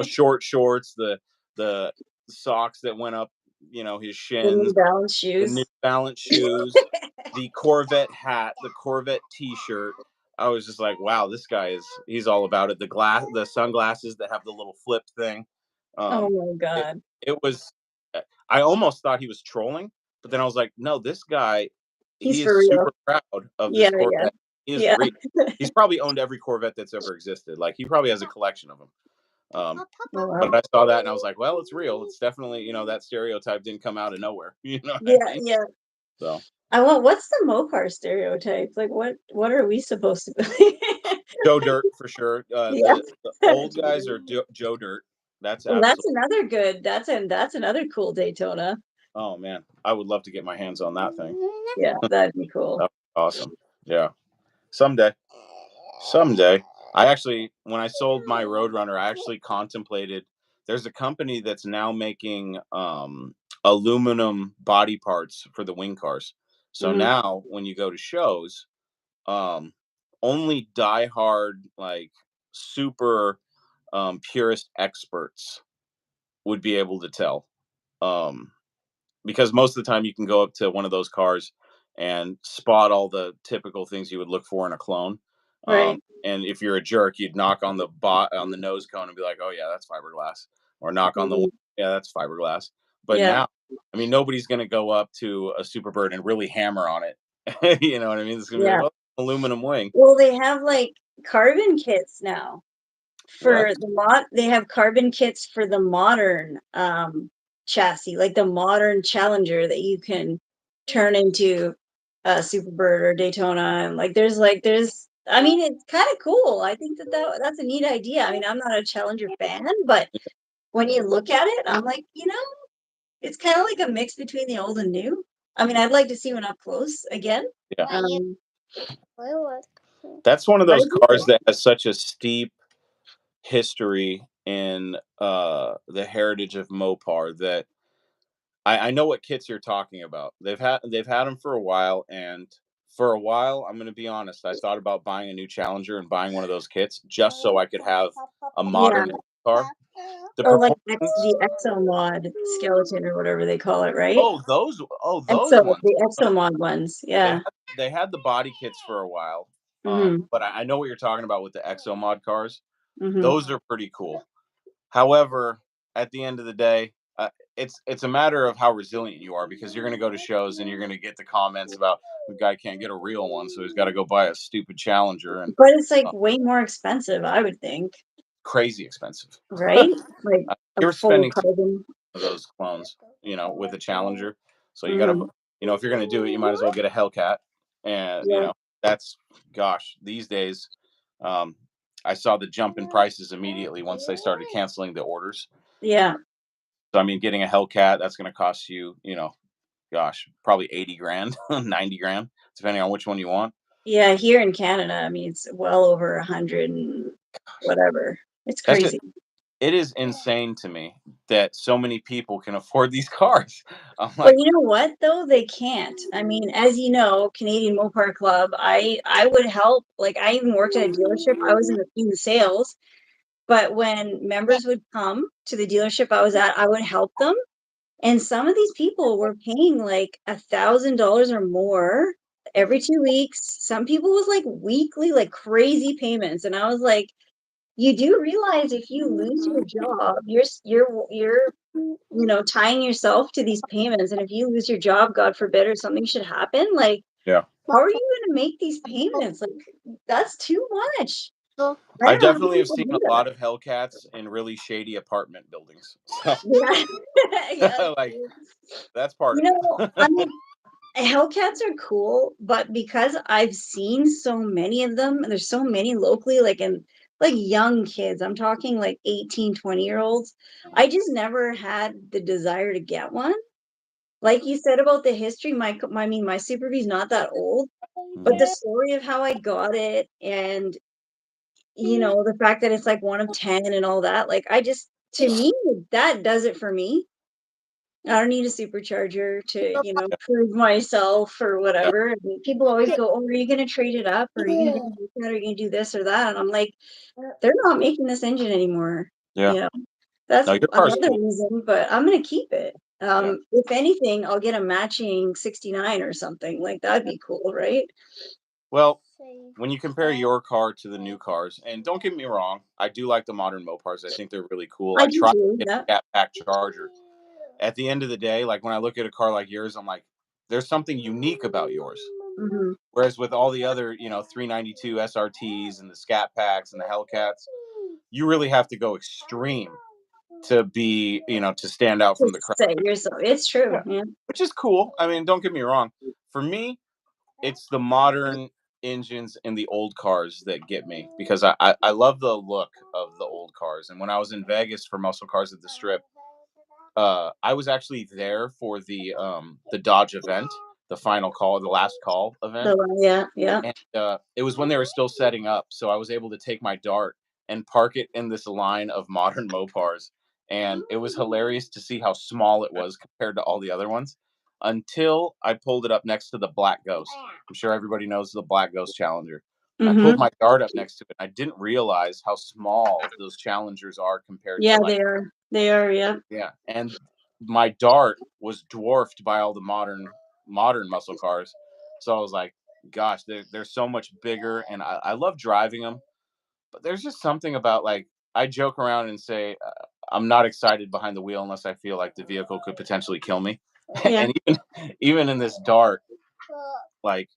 Short shorts, the socks that went up, his the shins, New Balance the New shoes. Balance shoes, the Corvette hat, the Corvette T-shirt. I was just like, "Wow, this guy he's all about it." The sunglasses that have the little flip thing. Oh Um, my it God. it was. I almost thought he was trolling, but then I was like, "No, this guy, He's he for is real. super proud of Yeah, this yeah, Corvette. He is yeah. real. He's probably owned every Corvette that's ever existed. Like he probably has a collection of them." Oh, But wow. I saw that and I was like, "Well, it's real. It's definitely that stereotype didn't come out of nowhere." You know what I Yeah, mean? yeah. So What's the Mopar stereotype? Like what are we supposed to be? Joe Dirt for sure. Yeah. The old guys are Joe Dirt. That's Well, that's absolutely. another good that's another cool Daytona. Oh man, I would love to get my hands on that thing. Yeah, that'd be cool. That'd be awesome. Yeah, someday. Someday. I actually, when I sold my Roadrunner, I actually contemplated. There's a company that's now making aluminum body parts for the wing cars. So Mhm. now, when you go to shows, um, only diehard, like super purist experts would be able to tell. Um, because most of the time you can go up to one of those cars and spot all the typical things you would look for in a clone. Right. And if you're a jerk, you'd knock on the on the nose cone and be like, "Oh yeah, that's fiberglass," or knock on the Mhm. yeah, that's fiberglass. But Yeah. now, I mean, nobody's going to go up to a Superbird and really hammer on it. You know what I mean? It's going to be Yeah. like, "Oh, aluminum wing." Well, they have like carbon kits now What? for they have carbon kits for the modern chassis, like the modern Challenger that you can turn into a Superbird or Daytona. And there's I mean it's kind of cool. I think that's a neat idea. I mean, I'm not a Challenger fan, but when you look at it, I'm like, it's kind of like a mix between the old and new. I mean, I'd like to see one up close again. Yeah. Um, That's one of but those it'd be cars cool. that has such a steep history in the heritage of Mopar that I know what kits you're talking about. They've had them for a while, and for a while, I'm going to be honest, I thought about buying a new Challenger and buying one of those kits just so I could have a Yeah. modern car. The Oh, like proportions. The Exo Mod skeleton or whatever they call it, right? Those ones. The Exo Mod ones. They Yeah. had, they had the body kits for a while, Mhm. but I know what you're talking about with the Exo Mod cars. Mhm. Those are pretty cool. However, at the end of the day, it's a matter of how resilient you are because you're going to go to shows and you're going to get the comments about the guy can't get a real one, so he's got to go buy a stupid Challenger and But it's like uh, way more expensive, I would think, crazy expensive. right? Like a You're full spending carbon. of those clones, with a Challenger, so you got to, Mhm. if you're going to do it, you might as well get a Hellcat, and Yeah. that's gosh these days. Um, I saw the jump in prices immediately once they started canceling the orders. Yeah. So I mean, getting a Hellcat that's going to cost you, gosh, probably 80 grand, 90 grand, depending on which one you want. Yeah, here in Canada, I mean, it's well over 100 and whatever. It's That's just, crazy. it is insane to me that so many people can afford these cars. I'm But like, you know what though? They can't. I mean, as you know, Canadian Mopar Club, I would help. Like I even worked at a dealership. I was in the sales. But when members would come to the dealership I was at, I would help them. And some of these people were paying like $1,000 or more every 2 weeks. Some people was like weekly, like crazy payments. And I was like, you do realize if you lose your job, tying yourself to these payments. And if you lose your job, God forbid, or something should happen, like, Yeah. how are you going to make these payments? Like, that's too much. I I don't know how definitely have people seen do a that. lot of Hellcats in really shady apartment buildings. So, Yeah. Yeah. like, that's part You of know, I it. mean, Hellcats are cool, but because I've seen so many of them, and there's so many locally, like young kids, I'm talking like 18, 20-year-olds, I just never had the desire to get one. Like you said about the history, my Super B's not that old, but the story of how I got it and the fact that it's like one of 10 and all that, like to me, that does it for me. I don't need a supercharger to, prove myself or Yeah. whatever. And people always go, "Oh, are you going to trade it up? Or are you going to do that? Or are you going to do this or that?" And I'm like, they're not making this engine anymore. Yeah. You know, that's No, your car's another cool. reason, but I'm going to keep it. Yeah. If anything, I'll get a matching 69 or something. Like, that'd be cool, right? Well, when you compare your car to the new cars, and don't get me wrong, I do like the modern Mopars. I think they're really cool. I I do tried too. to get Yeah. a Cat Pack Charger. At the end of the day, like when I look at a car like yours, I'm like, there's something unique about yours. Hmm. Whereas with all the other, 392 SRTs and the Scat Packs and the Hellcats, you really have to go extreme to be, to stand out from the Just crowd. say yourself. It's true. Yeah. Yeah. Which is cool. I mean, don't get me wrong. For me, it's the modern engines in the old cars that get me because I love the look of the old cars. And when I was in Vegas for Muscle Cars at the Strip, I was actually there for the Dodge event, the final call, the last call event. Yeah. Yeah. And it was when they were still setting up, so I was able to take my Dart and park it in this line of modern Mopars, and it was hilarious to see how small it was compared to all the other ones. Until I pulled it up next to the Black Ghost. I'm sure everybody knows the Black Ghost Challenger. I pulled Hmm. my Dart up next to it. I didn't realize how small those Challengers are compared to Yeah, like they are. They are. Yeah. yeah, and my Dart was dwarfed by all the modern muscle cars. So I was like, gosh, they're so much bigger, and I love driving them. But there's just something about like I joke around and say I'm not excited behind the wheel unless I feel like the vehicle could potentially kill me. Yeah. And even in this Dart, like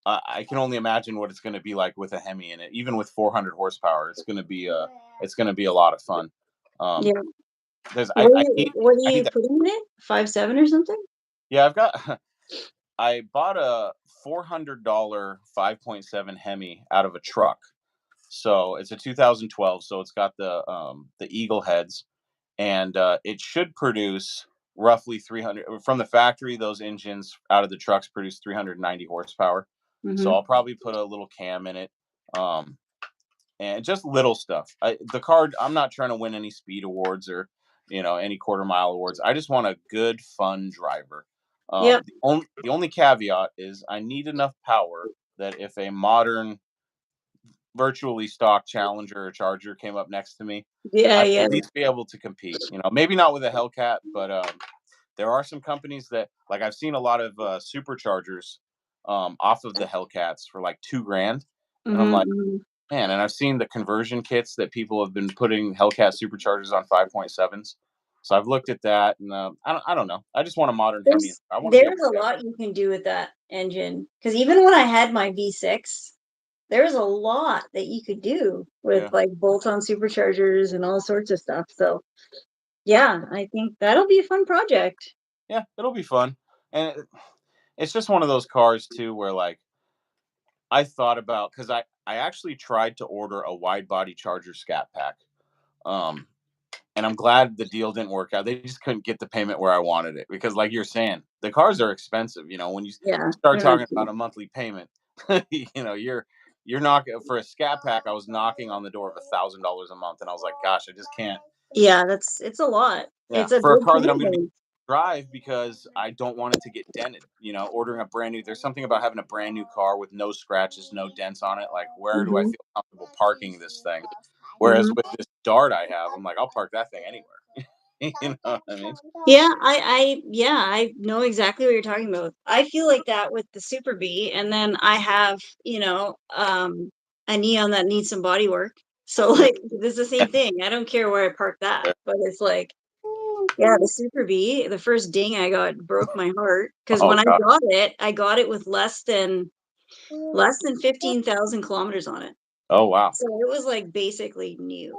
I can only imagine what it's going to be like with a Hemi in it. Even with 400 horsepower, it's going to be a lot of fun. Um, Yeah. there's What are I you need that. putting in it? 5.7 or something? Yeah, I've got. I bought a $400 5.7 Hemi out of a truck. So it's a 2012. So it's got the eagle heads, and it should produce roughly 300 from the factory. Those engines out of the trucks produce 390 horsepower. So Hmm. I'll probably put a little cam in it, um, and just little stuff. The car. I'm not trying to win any speed awards or any quarter mile awards. I just want a good, fun driver. Yep. The only caveat is I need enough power that if a modern virtually stock Challenger or Charger came up next to me, Yeah. I'd Yeah. at least be able to compete. Maybe not with a Hellcat, but there are some companies that like I've seen a lot of superchargers off of the Hellcats for like $2,000, and I'm like, Hmm. man, and I've seen the conversion kits that people have been putting Hellcat superchargers on 5.7s. So I've looked at that, and I don't know. I just want a modern Hemi. I want to be able There's to a get. lot you can do with that engine. Because even when I had my V6, there's a lot that you could do with Yeah, like bolt-on superchargers and all sorts of stuff. So yeah, I think that'll be a fun project. yeah, it'll be fun, and it's just one of those cars too, where like I thought about because I actually tried to order a wide body Charger Scat Pack, um, and I'm glad the deal didn't work out. They just couldn't get the payment where I wanted it because, like you're saying, the cars are expensive. When you Yeah. start They're talking cheap. about a monthly payment, you're knocking for a Scat Pack. I was knocking on the door of $1,000 a month, and I was like, gosh, I just can't. Yeah, it's a lot. Yeah, It's a for a big car that I'm going to be commitment. drive because I don't want it to get dented. Ordering a brand new. There's something about having a brand new car with no scratches, no dents on it. Like, where do I Hmm. feel comfortable parking this thing? Whereas with this Dart I have, I'm like, I'll park that thing anywhere. You know what I mean? Yeah, I know exactly what you're talking about. I feel like that with the Super Bee, and then I have, a Neon that needs some body work. So like it's the same thing. I don't care where I park that, but it's like, yeah, the Super Bee, the first ding I got broke my heart because Oh when God. I got it with less than 15,000 kilometers on it. Oh wow. So it was like basically new.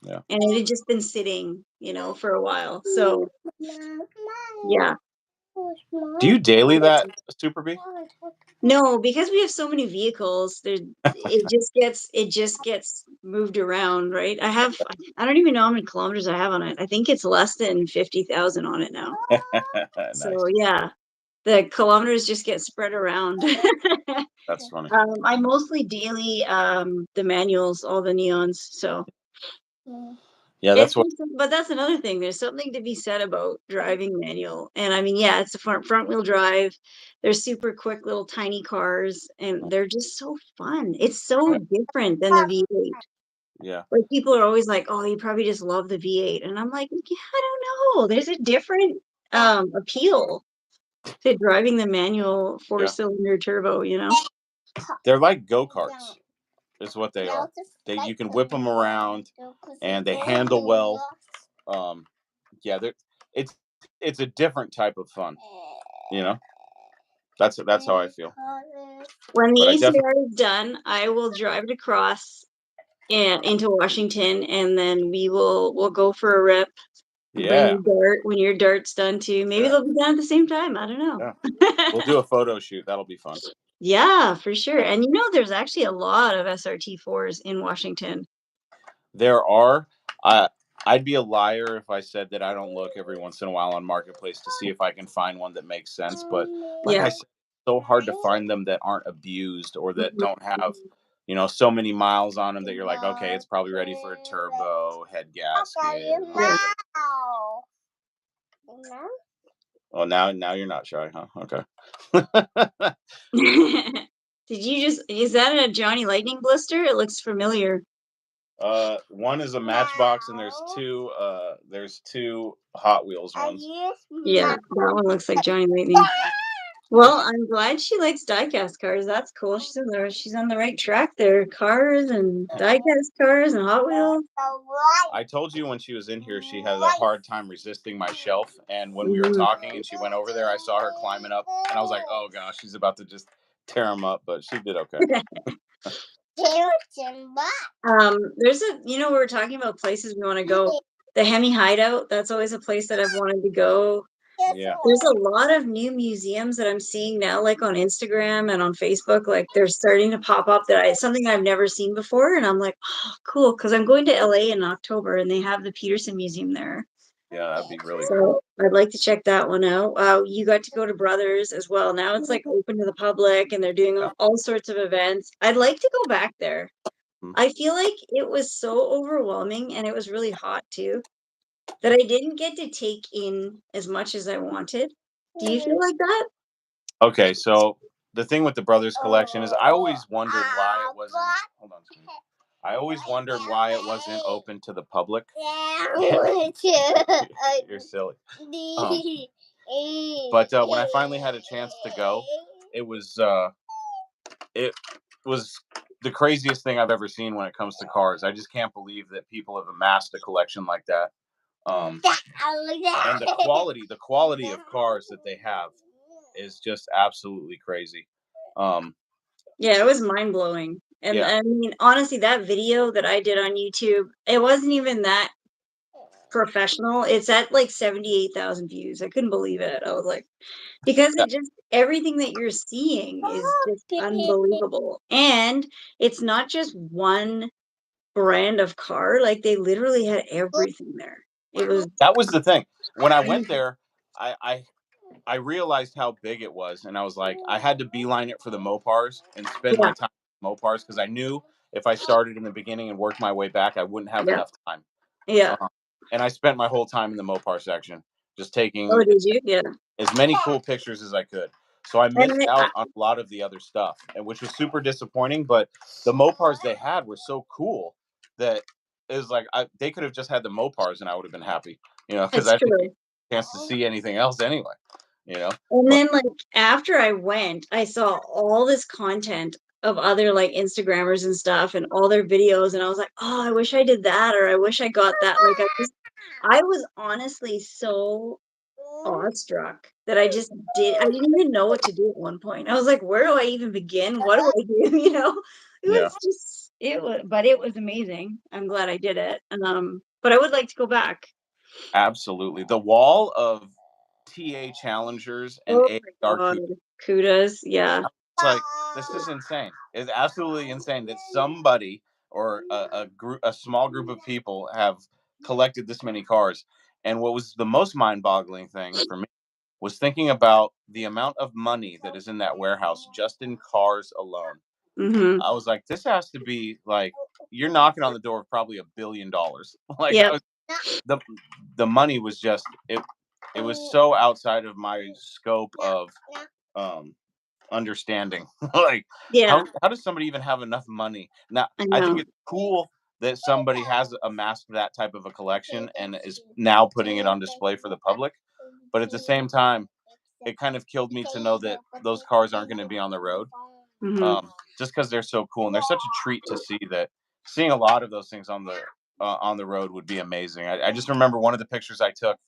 Yeah. And it had just been sitting, for a while. So yeah. Do you daily that Super Bee? No, because we have so many vehicles, it just gets moved around, right? I don't even know how many kilometers I have on it. I think it's less than 50,000 on it now. So Nice. yeah, the kilometers just get spread around. That's funny. I mostly daily the manuals, all the Neons. So Yeah, that's what. but that's another thing. There's something to be said about driving manual. And I mean, yeah, it's a front wheel drive. They're super quick little tiny cars and they're just so fun. It's so different than the V8. Yeah. Like people are always like, "Oh, you probably just love the V8." And I'm like, "Yeah, I don't know. There's a different appeal to driving the manual four-cylinder turbo, They're like go-karts. Is what they are. You can whip them around, and they handle well. Yeah, it's it's a different type of fun. You know, that's how I feel. When the But I definitely, ACR is done, I will drive it across and into Washington, and then we'll go for a rip. Bring yeah, your dart when your dart's done too. Maybe yeah, they'll be done at the same time. I don't know. yeah. We'll do a photo shoot. That'll be fun. Yeah, for sure. And there's actually a lot of SRT4s in Washington. There are. I'd be a liar if I said that I don't look every once in a while on Marketplace to see if I can find one that makes sense. But like Yeah. I said, it's so hard to find them that aren't abused or that don't have, so many miles on them that you're like, okay, it's probably ready for a turbo, head gasket. Yeah. Oh, now you're not shy, huh? Okay. Is that a Johnny Lightning blister? It looks familiar. One is a Matchbox, and there's two Hot Wheels ones. Yeah, that one looks like Johnny Lightning. Well, I'm glad she likes diecast cars. That's cool. She's on the right track there. Cars and diecast cars and Hot Wheels. I told you when she was in here, she had a hard time resisting my shelf. And when we were talking and she went over there, I saw her climbing up, and I was like, "Oh gosh, she's about to just tear them up." But she did okay. There's we were talking about places we want to go. The Hemi Hideout, that's always a place that I've wanted to go. Yeah. There's a lot of new museums that I'm seeing now, like on Instagram and on Facebook. Like they're starting to pop up something I've never seen before. And I'm like, oh, cool. Cause I'm going to LA in October and they have the Peterson Museum there. Yeah, that'd be really So I'd like to check that one out. You got to go to Brothers as well. Now it's like open to the public and they're doing all sorts of events. I'd like to go back there. I feel like it was so overwhelming and it was really hot too that I didn't get to take in as much as I wanted. Do you feel like that? Okay, so the thing with the Brothers collection is I always wondered why it wasn't. Hold on, sweetie. I always wondered why it wasn't open to the public. You're silly. But when I finally had a chance to go, it was the craziest thing I've ever seen when it comes to cars. I just can't believe that people have amassed a collection like that. And the quality of cars that they have is just absolutely crazy. Yeah, it was mind blowing. And Yeah. I mean, honestly, that video that I did on YouTube, it wasn't even that professional. It's at like 78,000 views. I couldn't believe it. I was like, because everything that you're seeing is just unbelievable. And it's not just one brand of car, like they literally had everything there. That was the thing. When I went there, I realized how big it was, and I was like, I had to beeline it for the Mopars and spend my time with Mopars because I knew if I started in the beginning and worked my way back, I wouldn't have enough time. Yeah. And I spent my whole time in the Mopar section, just taking did you? Yeah. as many cool pictures as I could. So I missed out on a lot of the other stuff, and which was super disappointing. But the Mopars they had were so cool that it was like they could have just had the Mopars and I would have been happy, because It's I didn't get true. a chance to see anything else anyway, And But then, like, after I went, I saw all this content of other, like, Instagrammers and stuff and all their videos, and I was like, "Oh, I wish I did that, or I wish I got that." Like, I was honestly so awestruck that I didn't even know what to do at one point. I was like, "Where do I even begin? What do I do?" It yeah, was just it was amazing. I'm glad I did it. But I would like to go back. absolutely. The wall of TA Challengers and Oh my AR god. Kudos, yeah. It's like, this is insane. It's absolutely insane that somebody or a small group of people have collected this many cars. And what was the most mind-boggling thing for me was thinking about the amount of money that is in that warehouse just in cars alone. Mhm. I was like, this has to be like you're knocking on the door of probably $1 billion. Like Yep. the the money was just it was so outside of my scope of um understanding. Like, Yeah, how does somebody even have enough money? Now, I I think know. it's cool that somebody has amassed that type of a collection and is now putting it on display for the public. But at the same time, it kind of killed me to know that those cars aren't going to be on the road, Mhm. just because they're so cool and they're such a treat to see. That seeing a lot of those things on the road would be amazing. I just remember one of the pictures I took.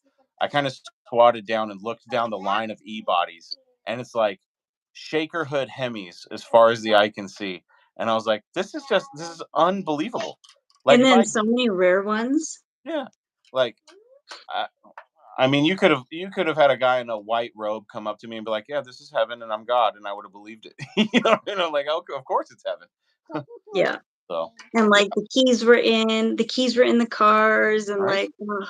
I kind of squatted down and looked down the line of e bodies, and it's like shaker hood Hemis as far as the eye can see. And I was like, this is unbelievable. Like And if then I so many rare ones. yeah, like I, I mean, you could have had a guy in a white robe come up to me and be like, "Yeah, this is heaven, and I'm God," and I would have believed it. Like, okay, of course it's heaven. Yeah. So And, yeah, like, the keys were in the cars and, right. like, ugh.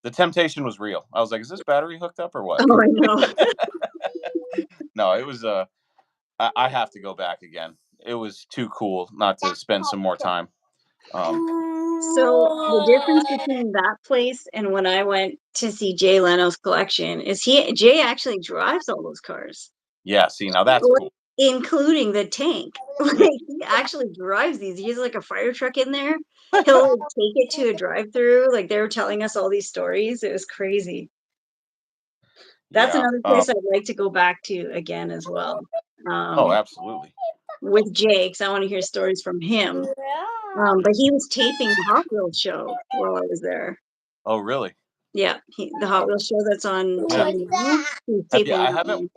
The temptation was real. I was like, "Is this battery hooked up or what?" Oh, I know. No, it was. I have to go back again. It was too cool not to spend some more time. So, the difference between that place and when I went to see Jay Leno's collection is Jay actually drives all those cars. Yeah, see, now that's Like, cool. including the tank. Like, Yeah. he actually drives these. He has, like, a fire truck in there. He'll, like, take it to a drive-through, like, they were telling us all these stories. It was crazy. That's Yeah. another place I'd like to go back to again as well, Oh, um, absolutely. with Jay, 'cause I wanna hear stories from him. But he was taping the Hot Wheels show while I was there. Oh, really? Yeah, the Hot Oh, Wheels show that's on yeah. TV now, he was Have you? taping that one.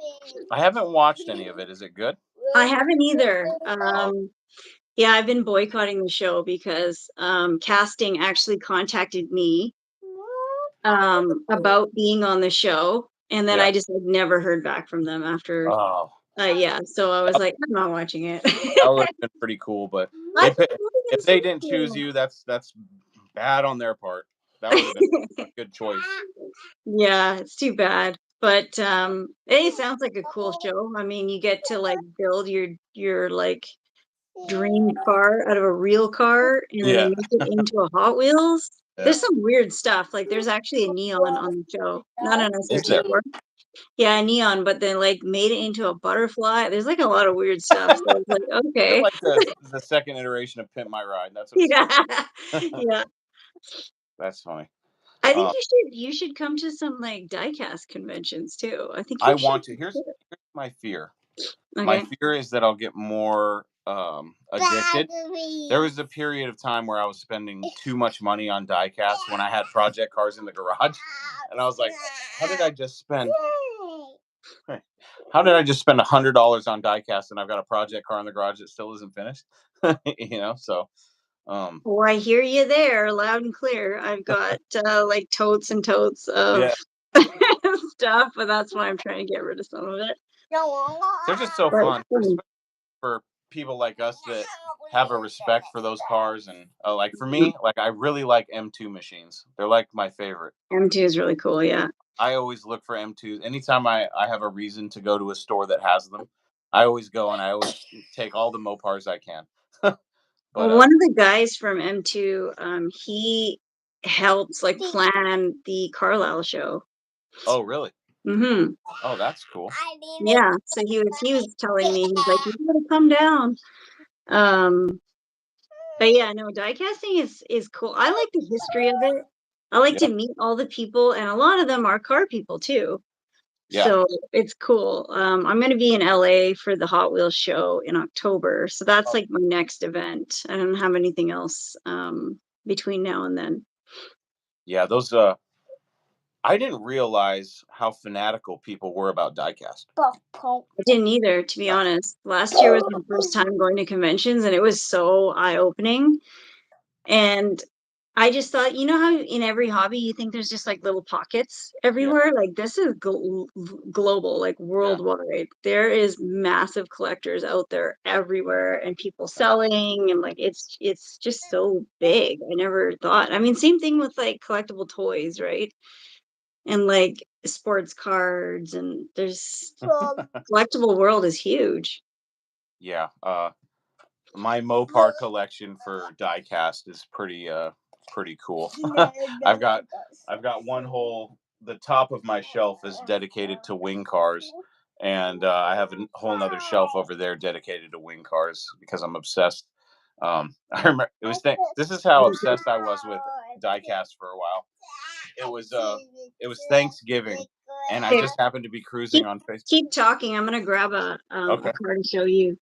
I haven't watched any of it. Is it good? I haven't either. Oh, Yeah, I've been boycotting the show because, casting actually contacted me, about being on the show, and then yeah. I just, like, never heard back from them after. Oh, Yeah, so I was that, like, "I'm not watching it." that would have been pretty cool. But I they think pi- if Logan's they so didn't choose cool. you, that's bad on their part. That would have been a good choice. Yeah, it's too bad. But, it sounds like a cool show. I mean, you get to, like, build your, like, dream car out of a real car, and then they Yeah. make it into a Hot Wheels. Yeah. There's some weird stuff, like, there's actually a neon on the show, not an Is there? SRT4. Yeah, a neon, but then, like, made it into a butterfly. There's, like, a lot of weird stuff, so I was like, You're "Okay." like the second iteration of Pimp My Ride. That's what it Yeah. sounds. Yeah. That's funny. I think Uh, you should come to some, like, diecast conventions too. I think I you should. want to. Here's my fear. My Okay. fear is that I'll get more addicted. There was a period of time where I was spending too much money on diecast when I had project cars in the garage, and I was like, "How did I just spend? Hey, how did I just spend $100 on diecast and I've got a project car in the garage that still isn't finished?" So um, Oh, I hear you there, loud and clear. I've got, like, totes and totes of yeah, stuff, but that's why I'm trying to get rid of some of it. they're just so But fun, especially for people like us that have a respect for those cars. And like for me, like I really like M2 machines. They're like my favorite. M2 is really cool, yeah. I always look for M2s. Anytime I have a reason to go to a store that has them, I always go and I always take all the Mopars I can. But Well, one of the guys from M2, he helps, like, plan the Carlisle show. oh really? Mhm. Oh, that's cool. Yeah, so he was telling me, he's like, "You gotta come down." Um, But yeah, no, die casting is cool. I like the history of it. I like Yeah. to meet all the people, and a lot of them are car people too. Yeah. So it's cool. I'm going to be in LA for the Hot Wheels show in October. So that's like my next event. I don't have anything else between now and then. Yeah. Those. I didn't realize how fanatical people were about diecast. I didn't either, to be honest. Last year was my first time going to conventions, and it was so eye-opening. And I just thought, you know how in every hobby you think there's just like little pockets Yeah. everywhere? Like this is global, like Yeah. worldwide. There is massive collectors out there everywhere and people selling and like it's just so big. I never thought. I mean, same thing with like collectible toys, right? And like sports cards and there's collectible world is huge. Yeah. My Mopar collection for diecast is pretty cool. I've got I've got one whole the top of my shelf is dedicated to wing cars, and I have a whole nother shelf over there dedicated to wing cars because I'm obsessed. I remember this is how obsessed I was with diecast for a while. It was Thanksgiving, and I Okay, just happened to be cruising keep on Facebook. keep talking. I'm gonna grab a Okay. card to show you.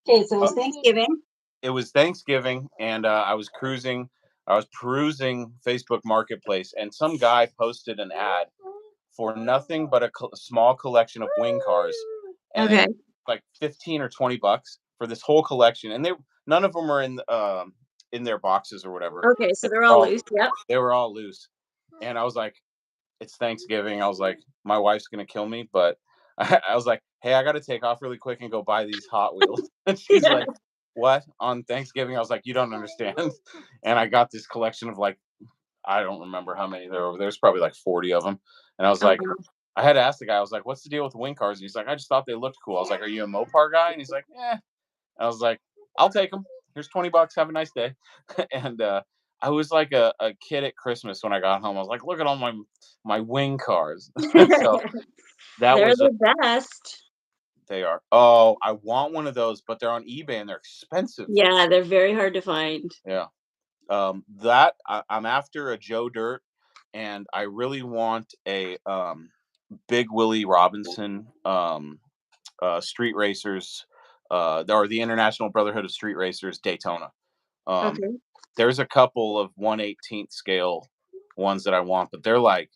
Okay, so it's Thanksgiving. It was Thanksgiving, and I was cruising. I was perusing Facebook Marketplace, and some guy posted an ad for nothing but a small collection of wing cars, Okay. and like 15 or 20 bucks for this whole collection. And they none of them are in their boxes or whatever. Okay, so They they're were all all loose. Yep. they were all loose, and I was like, it's Thanksgiving. I was like, my wife's gonna kill me, but I was like, hey, I got to take off really quick and go buy these Hot Wheels. And she's Yeah. like, what? On Thanksgiving? I was like, you don't understand. And I got this collection of like, I don't remember how many there were. There's probably like 40 of them. And I was like, Oh, I had to ask the guy, I was like, what's the deal with wing cars? And he's like, I just thought they looked cool. I was like, are you a Mopar guy? And he's like, yeah. I was like, I'll take them. Here's 20 bucks. Have a nice day. And I was like a kid at Christmas when I got home. I was like, look at all my wing cars. So that they're was a, the best. they are. Oh, I want one of those, but they're on eBay and they're expensive. Yeah, they're very hard to find. Yeah. I'm after a Joe Dirt, and I really want a Big Willie Robinson Street Racers, or the International Brotherhood of Street Racers Daytona. Um, Okay. there's a couple of 1/18th scale ones that I want, but they're like,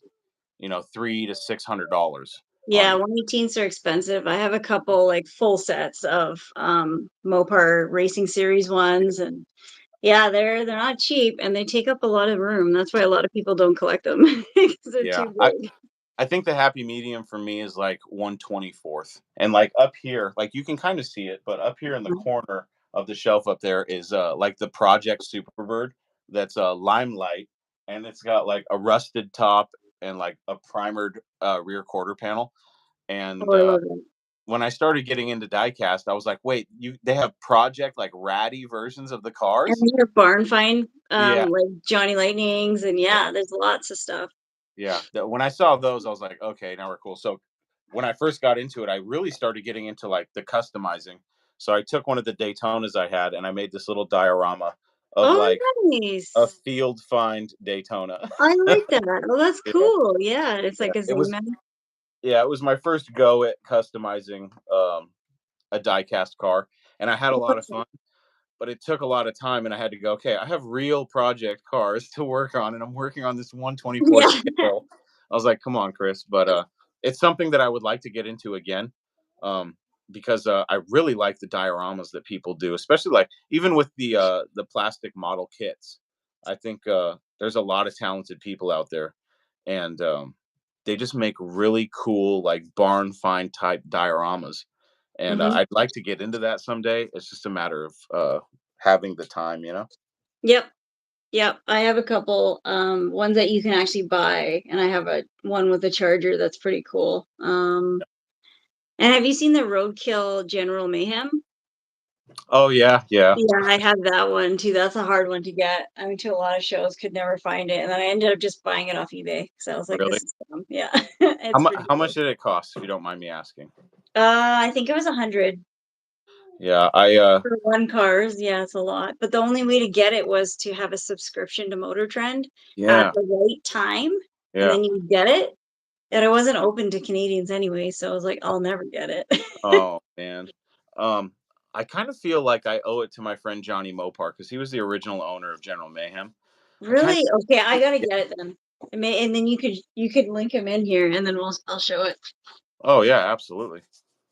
$300 to $600 Yeah, on. 118s are expensive. I have a couple like full sets of Mopar Racing Series ones and yeah, they're not cheap and they take up a lot of room. That's why a lot of people don't collect them because they're Yeah, too big. I think the happy medium for me is like 1/24th, and like up here, like you can kind of see it, but up here in the Mhm. corner of the shelf up there is like the Project Superbird that's limelight, and it's got like a rusted top and like a primered rear quarter panel. And Oh, I love it. when I started getting into diecast, I was like, wait, you they have Project like ratty versions of the And cars? then your barn find Yeah, like Johnny Lightnings and yeah, there's lots of stuff. yeah. When I saw those, I was like, okay, now we're cool. So when I first got into it, I really started getting into like the customizing. So I took one of the Daytonas I had and I made this little diorama of Oh, like a nice. field find Daytona. I like that. Oh, that's Yeah, cool. Yeah, it's yeah. like a zoom in. It was my first go at customizing a diecast car, and I had a lot of fun. But it took a lot of time, and I had to go, okay, I have real project cars to work on, and I'm working on this 1/24th Yeah. scale. I was like, come on, Chris. But it's something that I would like to get into again, um, because I really like the dioramas that people do, especially like even with the plastic model kits. I think there's a lot of talented people out there, and they just make really cool like barn find type dioramas. And Mhm. I'd like to get into that someday. It's just a matter of having the time. Yep. Yep. I have a couple ones that you can actually buy and I have a one with a charger that's pretty cool. And have you seen the Roadkill General Mayhem? Oh yeah, yeah. Yeah, I have that one too. That's a hard one to get. I went to a lot of shows, could never find it, and then I ended up just buying it off eBay. So I was like, Really? "This is dumb." Yeah, it's pretty How cool. much did it cost, if you don't mind me asking? I think it was 100. Yeah, For one cars, yeah, it's a lot. But the only way to get it was to have a subscription to Motor Trend at yeah, the right time, and yeah. then you get it. And it wasn't open to Canadians anyway, so I was like, I'll never get it. Oh, man. Um, I kind of feel like I owe it to my friend Johnny Mopar because he was the original owner of General Mayhem. I kind Really? Okay, I of gotta yeah. get it then. And then you could link him in here, and then I'll show it. Oh, yeah, absolutely.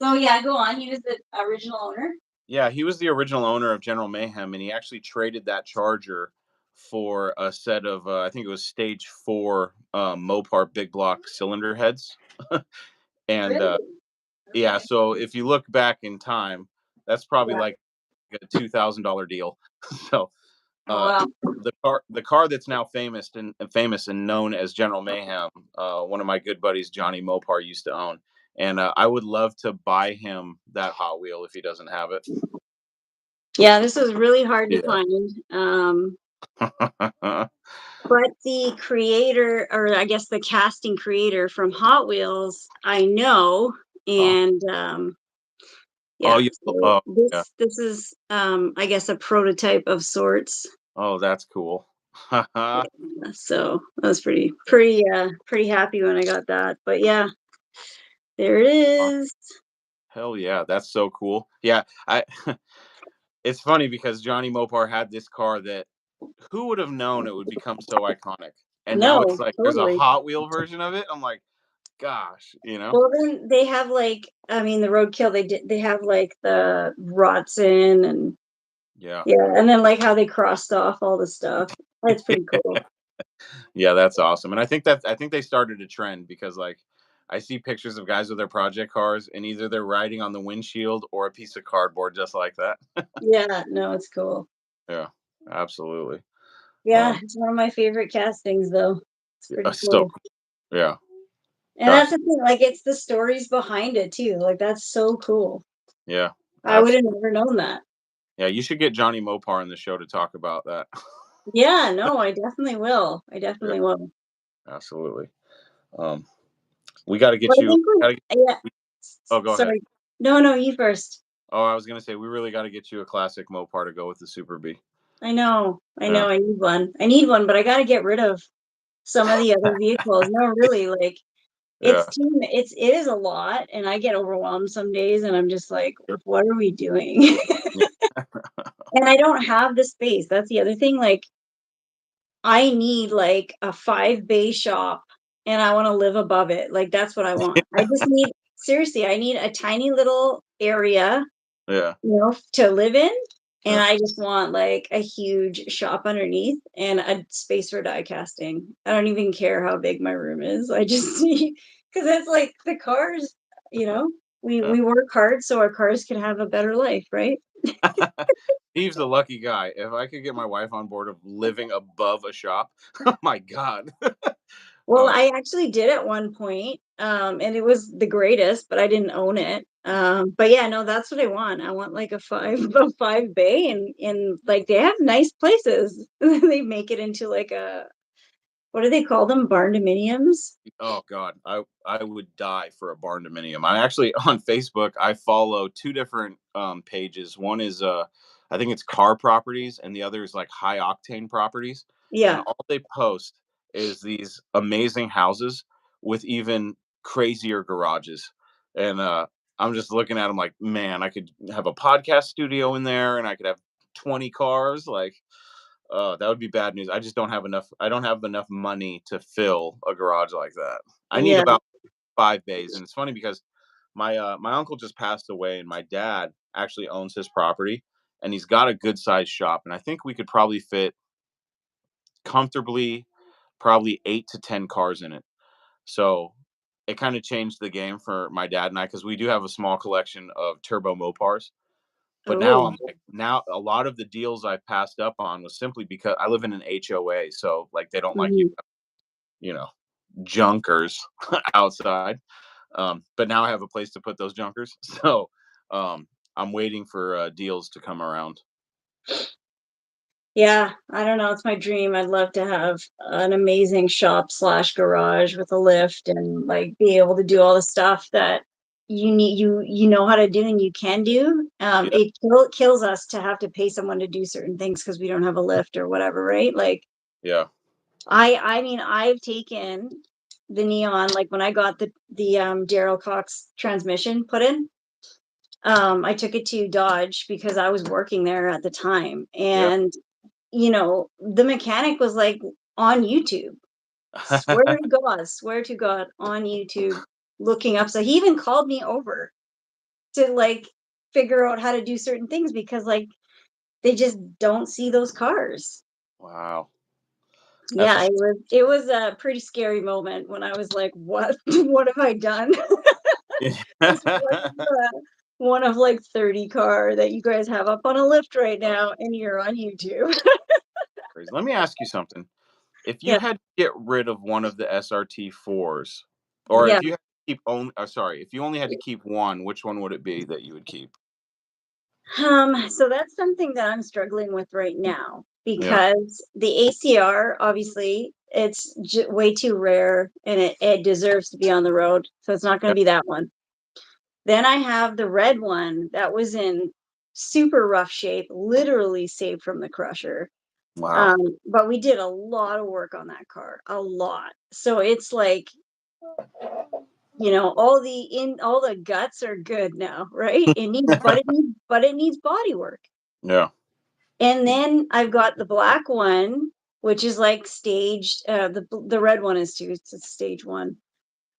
So yeah, go on. He was the original owner. Yeah, he was the original owner of General Mayhem, and he actually traded that Charger for a set of, I think it was Stage 4 Mopar big block cylinder heads. And Really? yeah, Okay. so if you look back in time, that's probably Yeah. like a $2,000 deal. So Oh uh, wow. the car that's now famous and known as General Mayhem, one of my good buddies, Johnny Mopar, used to own. And I would love to buy him that Hot Wheel if he doesn't have it. Yeah, this is really hard to Yeah. find. But the creator, or I guess the casting creator from Hot Wheels, I know, Oh, and oh, yeah. yeah. So Oh, yeah. this is I guess a prototype of sorts. Oh, that's cool. Yeah, so I was pretty happy when I got that. But yeah, there it Oh, is. hell yeah, that's so cool. Yeah, I it's funny because Johnny Mopar had this car that who would have known it would become so iconic? And now it's No, like there's a totally. Hot Wheel version of it. I'm like, gosh, you know? Well, then they have like, I mean, the roadkill. They have like the Rotson and Yeah. yeah, and then like how they crossed off all the stuff. That's pretty cool. Yeah, that's awesome. And I think they started a trend because like I see pictures of guys with their project cars and either they're riding on the windshield or a piece of cardboard just like that. Yeah, no, it's cool. Yeah, absolutely. Yeah, Um it's one of my favorite castings, though. It's pretty so cool. cool. Yeah. And that's Gosh. the thing, like it's the stories behind it too. Like that's so cool. Yeah. I would have Absolutely. never known that. Yeah, you should get Johnny Mopar on the show to talk about that. Yeah, no, I definitely will. I Yeah, definitely will. absolutely. Um we got to But get I you think got to yeah. Oh, go ahead. Sorry. No, no, you first. Oh, I was going to say we really got to get you a classic Mopar to go with the Super B. I know. I Yeah. know. I need one. I need one, but I got to get rid of some of the other vehicles. No, really, like Yeah. it is a lot, and I get overwhelmed some days, and I'm just like, what are we doing? Yeah. And I don't have the space. That's the other thing. Like, I need like a 5 bay shop, and I want to live above it. Like, that's what I want. I just need, seriously, I need a tiny little area, Yeah. to live in. And Yeah. I just want like a huge shop underneath and a space for die casting. I don't even care how big my room is. I just need, because it's like the cars, you know, Yeah. we work hard so our cars can have a better life, right? He's the lucky guy. If I could get my wife on board of living above a shop, oh my god. Well, um, I actually did at one point, and it was the greatest, but I didn't own it. But yeah, no, that's what I want. I want like a five a 5 bay, and like they have nice places. They make it into like a, what do they call them? Barn dominiums? oh god, I would die for a barn dominium. I actually on Facebook I follow two different pages. One is I think it's car properties and the other is like high octane properties. And Yeah. all they post is these amazing houses with even crazier garages. And I'm just looking at them like, man, I could have a podcast studio in there and I could have 20 cars like that would be bad news. I just don't have enough. I don't have enough money to fill a garage like that. I need Yeah. about 5 bays, and it's funny because my uncle just passed away, and my dad actually owns his property, and he's got a good sized shop, and I think we could probably fit comfortably, probably 8 to 10 cars in it. So it kind of changed the game for my dad and I because we do have a small collection of turbo Mopars. But now Oh. I'm like, now a lot of the deals I passed up on was simply because I live in an HOA, so like they don't like Mhm. you know, junkers outside. But now I have a place to put those junkers, so I'm waiting for deals to come around. Yeah, I don't know. It's my dream. I'd love to have an amazing shop slash garage with a lift and like be able to do all the stuff that, you know how to do and you can do. Yeah. It kills us to have to pay someone to do certain things because we don't have a lift or whatever, right? Like Yeah. I mean, I've taken the neon, like when I got the Daryl Cox transmission put in. I took it to Dodge because I was working there at the time, Yeah. and the mechanic was like on YouTube. Swear to God, on YouTube, looking up. So he even called me over to like figure out how to do certain things because like they just don't see those cars. Wow. That's a Yeah, it was a pretty scary moment when I was like, "What? What have I done?" This was one of like 30 car that you guys have up on a lift right now, and you're on YouTube. crazy. Let me ask you something. If you Yeah, had to get rid of one of the SRT4s, or yeah. if you had to keep only, sorry, if you only had to keep one, which one would it be that you would keep? So that's something that I'm struggling with right now Yeah. because the ACR, obviously, it's way too rare and it deserves to be on the road. So it's not going Yeah. to be that one. Then I have the red one that was in super rough shape, literally saved from the crusher. Wow. But we did a lot of work on that car, a lot. So it's like, all the guts are good now, right? It needs body work. Yeah. And then I've got the black one, which is like staged. The red one is too. It's a stage one.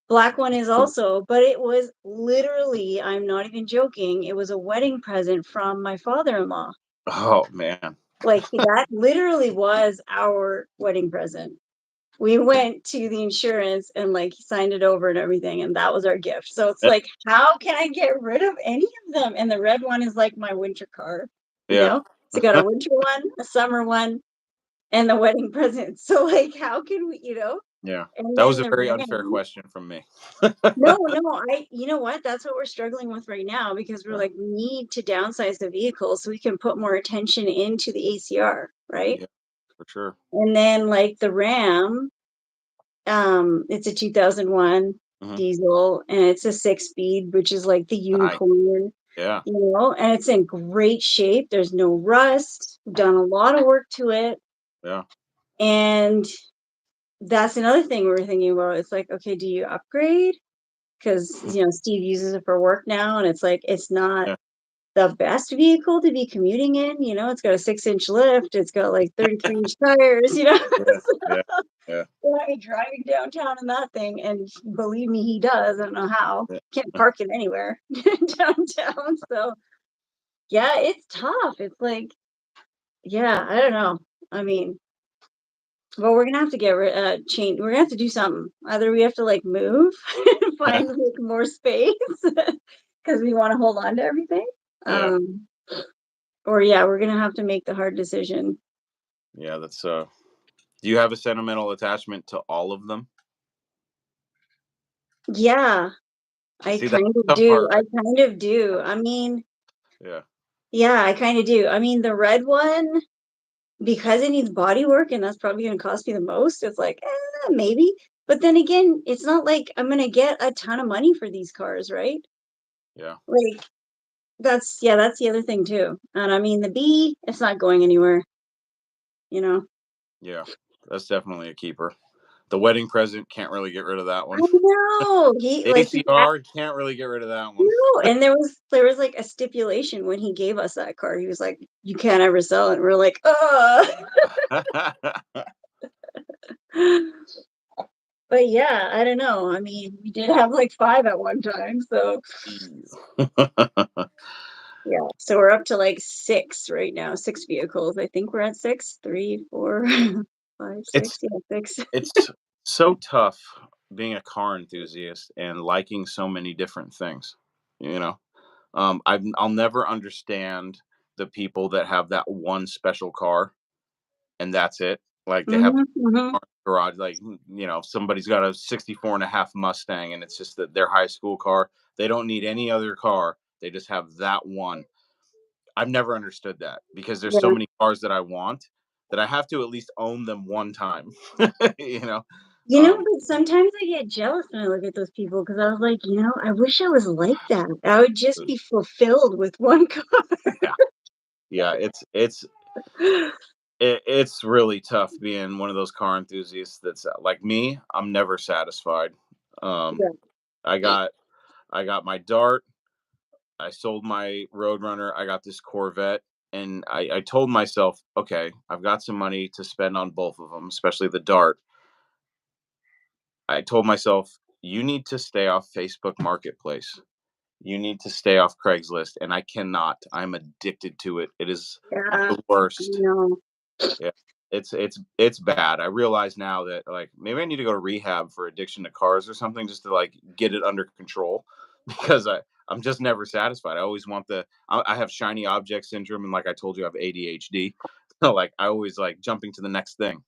Black one is also, but it was literally, I'm not even joking, it was a wedding present from my father-in-law. Oh man. Like that literally was our wedding present. We went to the insurance and like signed it over and everything, and that was our gift. So it's Eh, like, how can I get rid of any of them? And the red one is like my winter car, you Yeah. know? So I got a winter one, a summer one, and the wedding present. So like, how can we, Yeah. And That was then a the very unfair Ram. question from me. No, no, you know what? That's what we're struggling with right now because we're Yeah. like, we need to downsize the vehicle so we can put more attention into the ACR, right? Yeah, for sure. And then like the Ram, it's a 2001 Hmm. diesel and it's a 6 speed, which is like the Nice. unicorn, Yeah. and it's in great shape. There's no rust. We've done a lot of work to it. Yeah. And that's another thing we were thinking about. It's like, okay, do you upgrade? Because Steve uses it for work now, and it's like it's not Yeah. the best vehicle to be commuting in. It's got a 6-inch lift. It's got like 33-inch tires. Yeah. Yeah. Yeah. I mean, driving downtown in that thing, and believe me, he does. I don't know how. Yeah. Can't park it anywhere downtown. So yeah, it's tough. It's like, yeah, I don't know. I mean, well, we're gonna have to change. We're gonna have to do something. Either we have to like move and find like more space because we want to hold on to everything. Yeah. Um, or yeah, we're gonna have to make the hard decision. Yeah. That's do you have a sentimental attachment to all of them? Yeah, I See, that's kind the of tough do. part, I right? kind of do. I mean, Yeah. yeah, I kind of do. I mean, the red one, because it needs body work and that's probably going to cost me the most, it's like, maybe. But then again, it's not like I'm going to get a ton of money for these cars, right? Yeah. Like, that's the other thing too. And I mean, the B, it's not going anywhere, you know. Yeah. That's definitely a keeper. The wedding present, can't really get rid of that I one. know. The ACR, can't really get rid of that one. No, and there was like a stipulation when he gave us that car. He was like, "You can't ever sell it." And we're like, But yeah, I don't know. I mean, we did have like 5 at one time, so Jeez. yeah. So we're up to like 6 right now, 6 vehicles. I think we're at 6, 3, 4, 5, It's 6. Yeah, 6. it's so tough being a car enthusiast and liking so many different things, you know? I'll never understand the people that have that one special car and that's it. Like, they have Mhm, mhm. car in the garage, like, somebody's got a 64 and a half Mustang, and it's just that their high school car. They don't need any other car. They just have that one. I've never understood that because there's so Yeah. many cars that I want that I have to at least own them one time, you know? But sometimes I get jealous when I look at those people because I was like, I wish I was like that. I would just be fulfilled with one car. Yeah, yeah, it's really tough being one of those car enthusiasts that's like me. I'm never satisfied. Um, Yeah. I got my Dart. I sold my Roadrunner. I got this Corvette, and I told myself, okay, I've got some money to spend on both of them, especially the Dart. I told myself, you need to stay off Facebook Marketplace. You need to stay off Craigslist, and I cannot. I'm addicted to it. It is Yeah, the I worst. know. Yeah, it's bad. I realize now that like maybe I need to go to rehab for addiction to cars or something just to like get it under control because I'm just never satisfied. I always want I have shiny object syndrome and like I told you I have ADHD. So like I always like jumping to the next thing.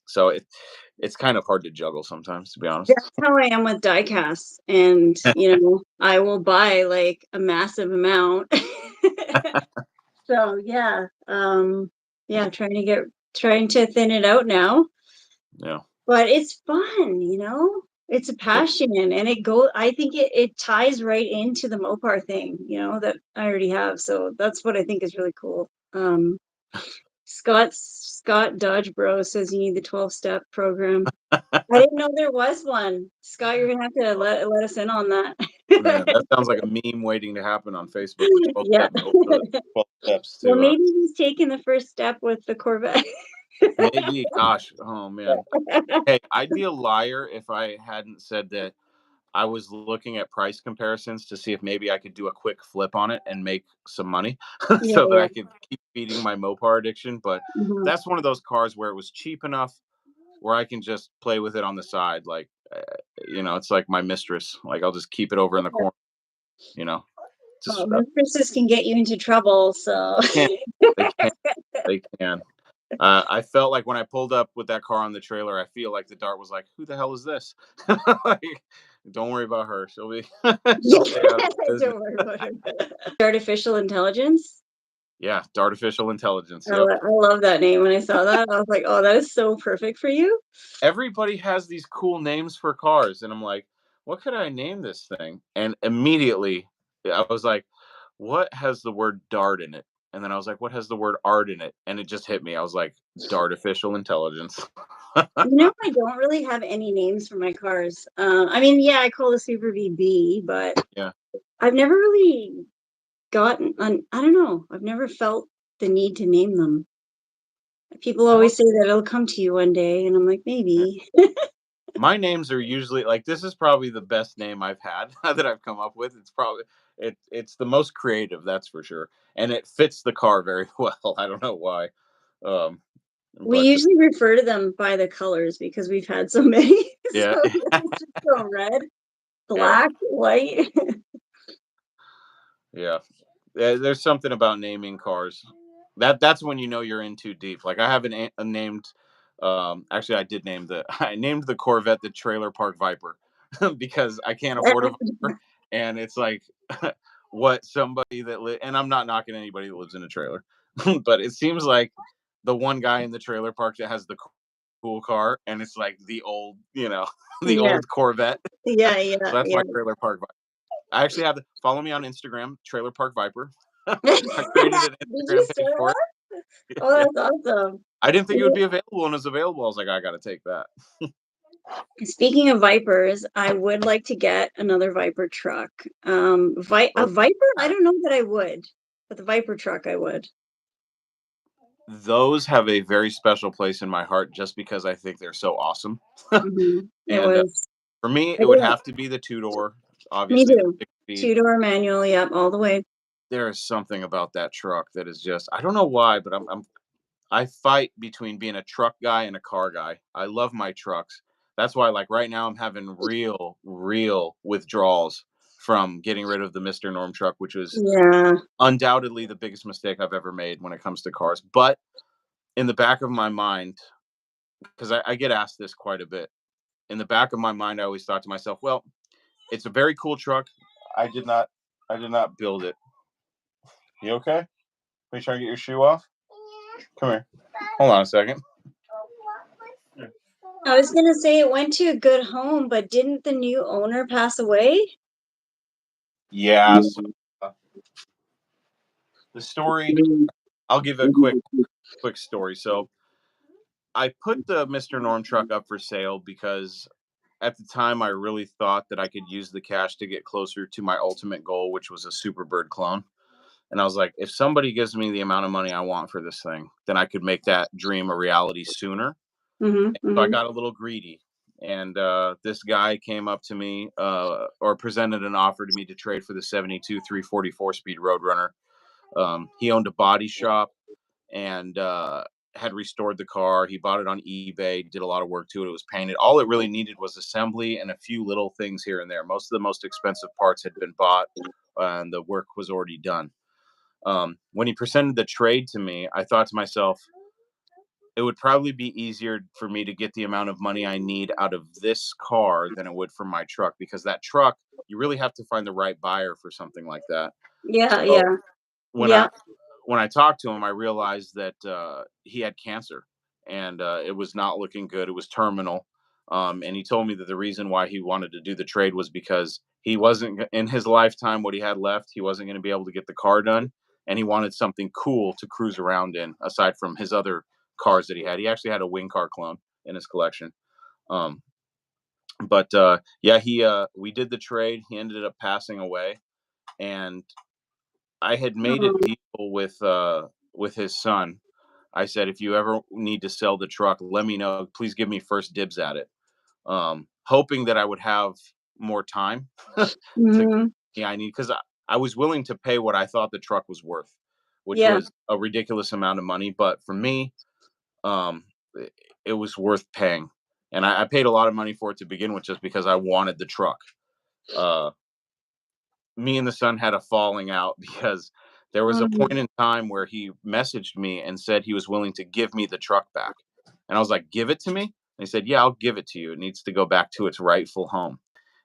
So it's kind of hard to juggle sometimes to be honest. That's how I am with die casts. And, I will buy like a massive amount. So yeah, trying to thin it out now. Yeah. But it's fun, it's a passion and I think it ties right into the Mopar thing, that I already have. So that's what I think is really cool. Scott Dodge Bro says you need the 12-step program. I didn't know there was one. Scott, you're gonna have to let us in on that. Man, that sounds like a meme waiting to happen on Facebook. The 12 Yeah. step, the 12 steps Well, to maybe he's taking the first step with the Corvette. maybe. Gosh, oh man. Hey, I'd be a liar if I hadn't said that I was looking at price comparisons to see if maybe I could do a quick flip on it and make some money Yeah, so that yeah. I could keep feeding my Mopar addiction. But Mhm. that's one of those cars where it was cheap enough where I can just play with it on the side. Like, it's like my mistress. Like, I'll just keep it over in the corner, you know, just Well, mistresses can get you into trouble, so. they can, they can, they can. I felt like when I pulled up with that car on the trailer, I feel like the Dart was like, "Who the hell is this?" Like, don't worry about her. She'll stay out of the business. Don't worry about it. Artificial intelligence. Yeah, artificial intelligence. Yep. I love that name. When I saw that, I was like, "Oh, that is so perfect for you." Everybody has these cool names for cars, and I'm like, what could I name this thing? And immediately, I was like, what has the word dart in it? And then I was like, what has the word art in it? And it just hit me. I was like, artificial intelligence. I don't really have any names for my cars. Yeah, I call the Super VB, but Yeah. I've never really I don't know. I've never felt the need to name them. People I don't. always say that it'll come to you one day, and I'm like, maybe. My names are usually like this is probably the best name I've had that I've come up with. It's probably it's the most creative, that's for sure. And it fits the car very well. I don't know why. Um We but usually refer to them by the colors because we've had so many. yeah. So it's just go red, Yeah. black, white. Yeah. There's something about naming cars. That's when you know you're in too deep. Like I haven't named actually I did name the I named the Corvette the Trailer Park Viper because I can't afford a Viper and it's like what somebody and I'm not knocking anybody that lives in a trailer. But it seems like the one guy in the trailer park that has the cool car and it's like the old, the Yeah, old Corvette. yeah, So yeah, that's yeah. my Trailer Park Viper. I actually have follow me on Instagram, Trailer Park Viper. I created an Did you Instagram page start for one? it. Oh, Yeah. that's awesome. I didn't think it would be available and it was available. I was like, I gotta take that. Speaking of Vipers, I would like to get another Viper truck. A Viper, I don't know that I would, but the Viper truck I would. Those have a very special place in my heart just because I think they're so awesome. It And was. for me, I it would did. have to be the two door, Me obviously the too. 6 speed. Two-door manual, yep, all the way. There is something about that truck that is just I don't know why, but I fight between being a truck guy and a car guy. I love my trucks. That's why, like right now, I'm having real withdrawals from getting rid of the Mr. Norm truck, which was Yeah. undoubtedly the biggest mistake I've ever made when it comes to cars. But in the back of my mind, because I get asked this quite a bit, in the back of my mind, I always thought to myself, well, it's a very cool truck. I did not, I did not build it. You okay? Are you trying to get your shoe off? Come here. Hold on a second. I was gonna say it went to a good home, but didn't the new owner pass away? Yeah. So uh, the story, I'll give a quick story. So I put the Mr. Norm truck up for sale because at the time I really thought that I could use the cash to get closer to my ultimate goal, which was a Superbird clone. And I was like, if somebody gives me the amount of money I want for this thing, then I could make that dream a reality sooner. Mhm, So I mhm. got a little greedy. And this guy came up to me or presented an offer to me to trade for the 72 344 speed Roadrunner. He owned a body shop and had restored the car. He bought it on eBay, did a lot of work to it. It was painted. All it really needed was assembly and a few little things here and there. Most of the most expensive parts had been bought and the work was already done. When he presented the trade to me, I thought to myself, it would probably be easier for me to get the amount of money I need out of this car than it would for my truck because that truck, you really have to find the right buyer for something like that. Yeah, So yeah. when I Yeah. when I talked to him, I realized that he had cancer and it was not looking good. It was terminal. And he told me that the reason why he wanted to do the trade was because he wasn't in his lifetime, what he had left, he wasn't going to be able to get the car done. And he wanted something cool to cruise around in aside from his other cars that he had. He actually had a wing car clone in his collection. Um, but yeah, we did the trade. He ended up passing away. And I had made a Oh, deal with his son. I said, if you ever need to sell the truck, let me know. Please give me first dibs at it. Hoping that I would have more time to mhm. yeah, I need because I was willing to pay what I thought the truck was worth, which Yeah. was a ridiculous amount of money. But for me, um, it was worth paying. And I paid a lot of money for it to begin with just because I wanted the truck. Uh, Me and the son had a falling out because there was a point Mhm, in time where he messaged me and said he was willing to give me the truck back. And I was like, "Give it to me?" And he said, "Yeah, I'll give it to you. It needs to go back to its rightful home."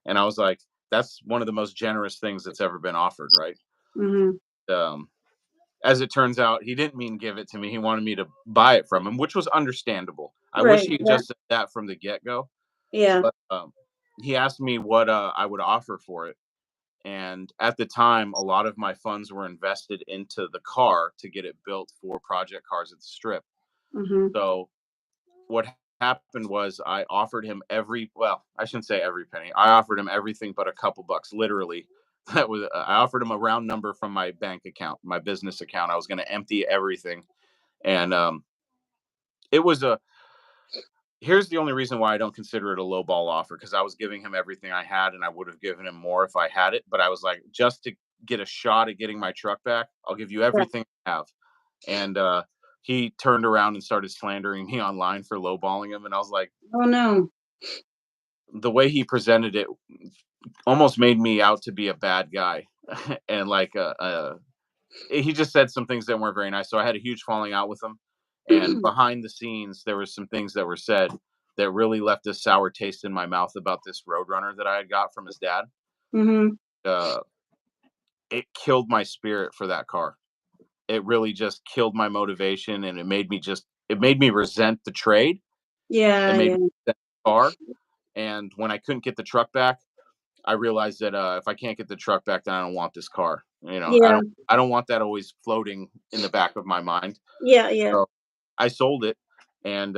And I was like, "That's one of the most generous things that's ever been offered, right?" mhm. Um, as it turns out, he didn't mean give it to me. He wanted me to buy it from him, which was understandable. I wish Right, he had yeah, just said that from the get go. yeah. But he asked me what I would offer for it. And at the time, a lot of my funds were invested into the car to get it built for project cars at the strip. Mhm. So what happened was I offered him well, I shouldn't say every penny. I offered him everything but a couple bucks, literally. I offered him a round number from my bank account, my business account. I was going to empty everything. And it was a here's the only reason why I don't consider it a low ball offer because I was giving him everything I had and I would have given him more if I had it. But I was like, just to get a shot at getting my truck back, I'll give you Yeah. everything I have. And he turned around and started slandering me online for lowballing him. And I was like, Oh, no. the way he presented it almost made me out to be a bad guy. And like, he just said some things that weren't very nice. So I had a huge falling out with him. And behind the scenes, there was some things that were said that really left a sour taste in my mouth about this Roadrunner that I had got from his dad. Mhm. Uh, it killed my spirit for that car. It really just killed my motivation, and it made me resent the trade. It Yeah, made yeah. me resent the car. And when I couldn't get the truck back, I realized that if I can't get the truck back, then I don't want this car. You know, Yeah. I don't want that always floating in the back of my mind. Yeah, yeah. So I sold it, and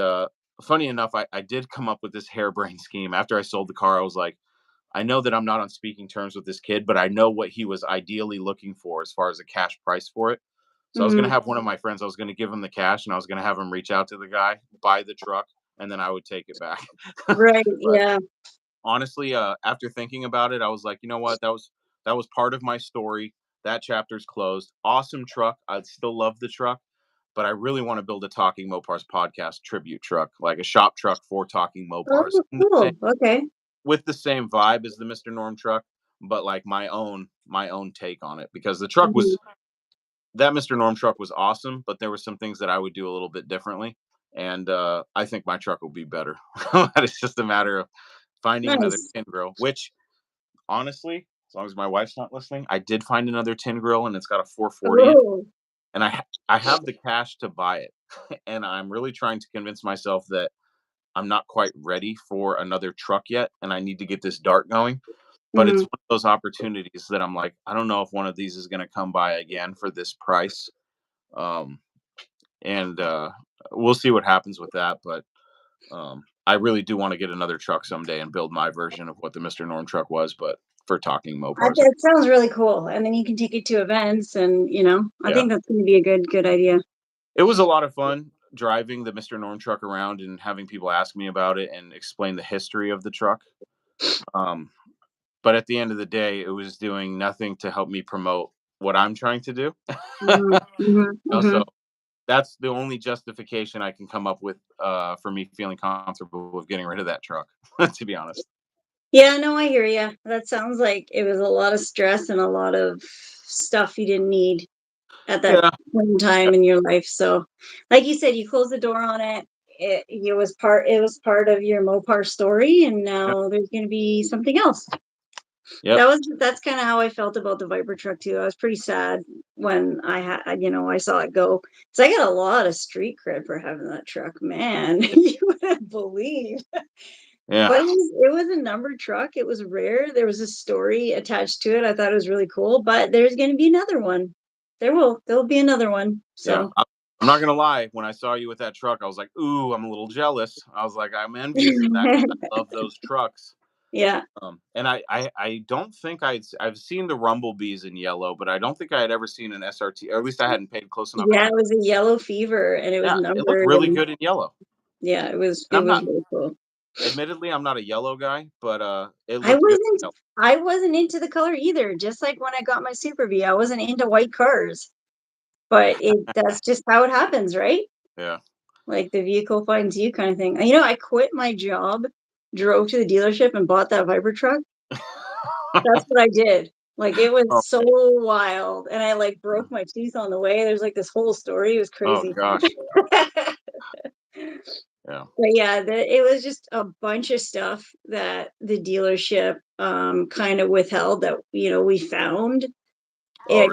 funny enough, I did come up with this harebrained scheme. After I sold the car, I was like, I know that I'm not on speaking terms with this kid, but I know what he was ideally looking for as far as a cash price for it. So I was going to Mhm. have one of my friends. I was going to give him the cash, and I was going to have him reach out to the guy, buy the truck, and then I would take it back. Right, But yeah. honestly, after thinking about it, I was like, you know what? That was part of my story. That chapter's closed. Awesome truck. I still love the truck, but I really want to build a Talking Mopars podcast tribute truck, like a shop truck for Talking Mopars, Oh, cool. Okay. with the same vibe as the Mr. Norm truck, but like my own take on it because the truck Mhm. was that Mr. Norm truck was awesome, but there were some things that I would do a little bit differently. And I think my truck will be better. It's just a matter of finding another Nice. tin grill, which honestly, as long as my wife's not listening, I did find another tin grill and it's got a 440 in, Oh. and I have the cash to buy it. And I'm really trying to convince myself that I'm not quite ready for another truck yet, and I need to get this dart going. But it's Mhm. one of those opportunities that I'm like, I don't know if one of these is going to come by again for this price. Um, and we'll see what happens with that. But I really do want to get another truck someday and build my version of what the Mr. Norm truck was, but for talking Mopars. That sounds really cool. And then you can take it to events, and I Yeah. think that's going to be a good idea. It was a lot of fun driving the Mr. Norm truck around and having people ask me about it and explain the history of the truck. Um, but at the end of the day, it was doing nothing to help me promote what I'm trying to do. Mhm, mhm, So mhm. that's the only justification I can come up with for me feeling comfortable with getting rid of that truck, to be honest. Yeah, no, I hear you. That sounds like it was a lot of stress and a lot of stuff you didn't need at that Yeah. point in time in your life. So, like you said, you closed the door on it. It was part of your Mopar story, and Yeah. now there's going to be something else. Yep. That's kind of how I felt about the Viper truck too. I was pretty sad when I saw it go. So I got a lot of street cred for having that truck, man. You wouldn't believe. Yeah. But it was a numbered truck. It was rare. There was a story attached to it. I thought it was really cool. But there's going to be another one. There'll be another one. Yeah. So I'm not gonna lie. When I saw you with that truck, I was like, "Ooh, I'm a little jealous." I was like, "I'm envious of that because I love those trucks." yeah, And I don't think I've seen the Rumblebees in yellow, but I don't think I had ever seen an SRT, or at least I hadn't paid close enough yeah. attention. It was a yellow fever, and it was Yeah, it looked numbered, really and good in yellow. yeah, it was And it I'm was not, really cool. admittedly, I'm not a yellow guy, but it I looked good wasn't in yellow. I wasn't into the color either. Just like when I got my Super V, I wasn't into white cars. But that's just how it happens, right? Yeah. Like the vehicle finds you kind of thing. I quit my job, drove to the dealership and bought that Viper truck. That's what I did. Like, it was Oh, so wild, and I, like, broke my teeth on the way. There's, like, this whole story. It was oh crazy. gosh. Yeah. But, yeah, it was just a bunch of stuff that the dealership, kinda withheld that, we found. Oh, It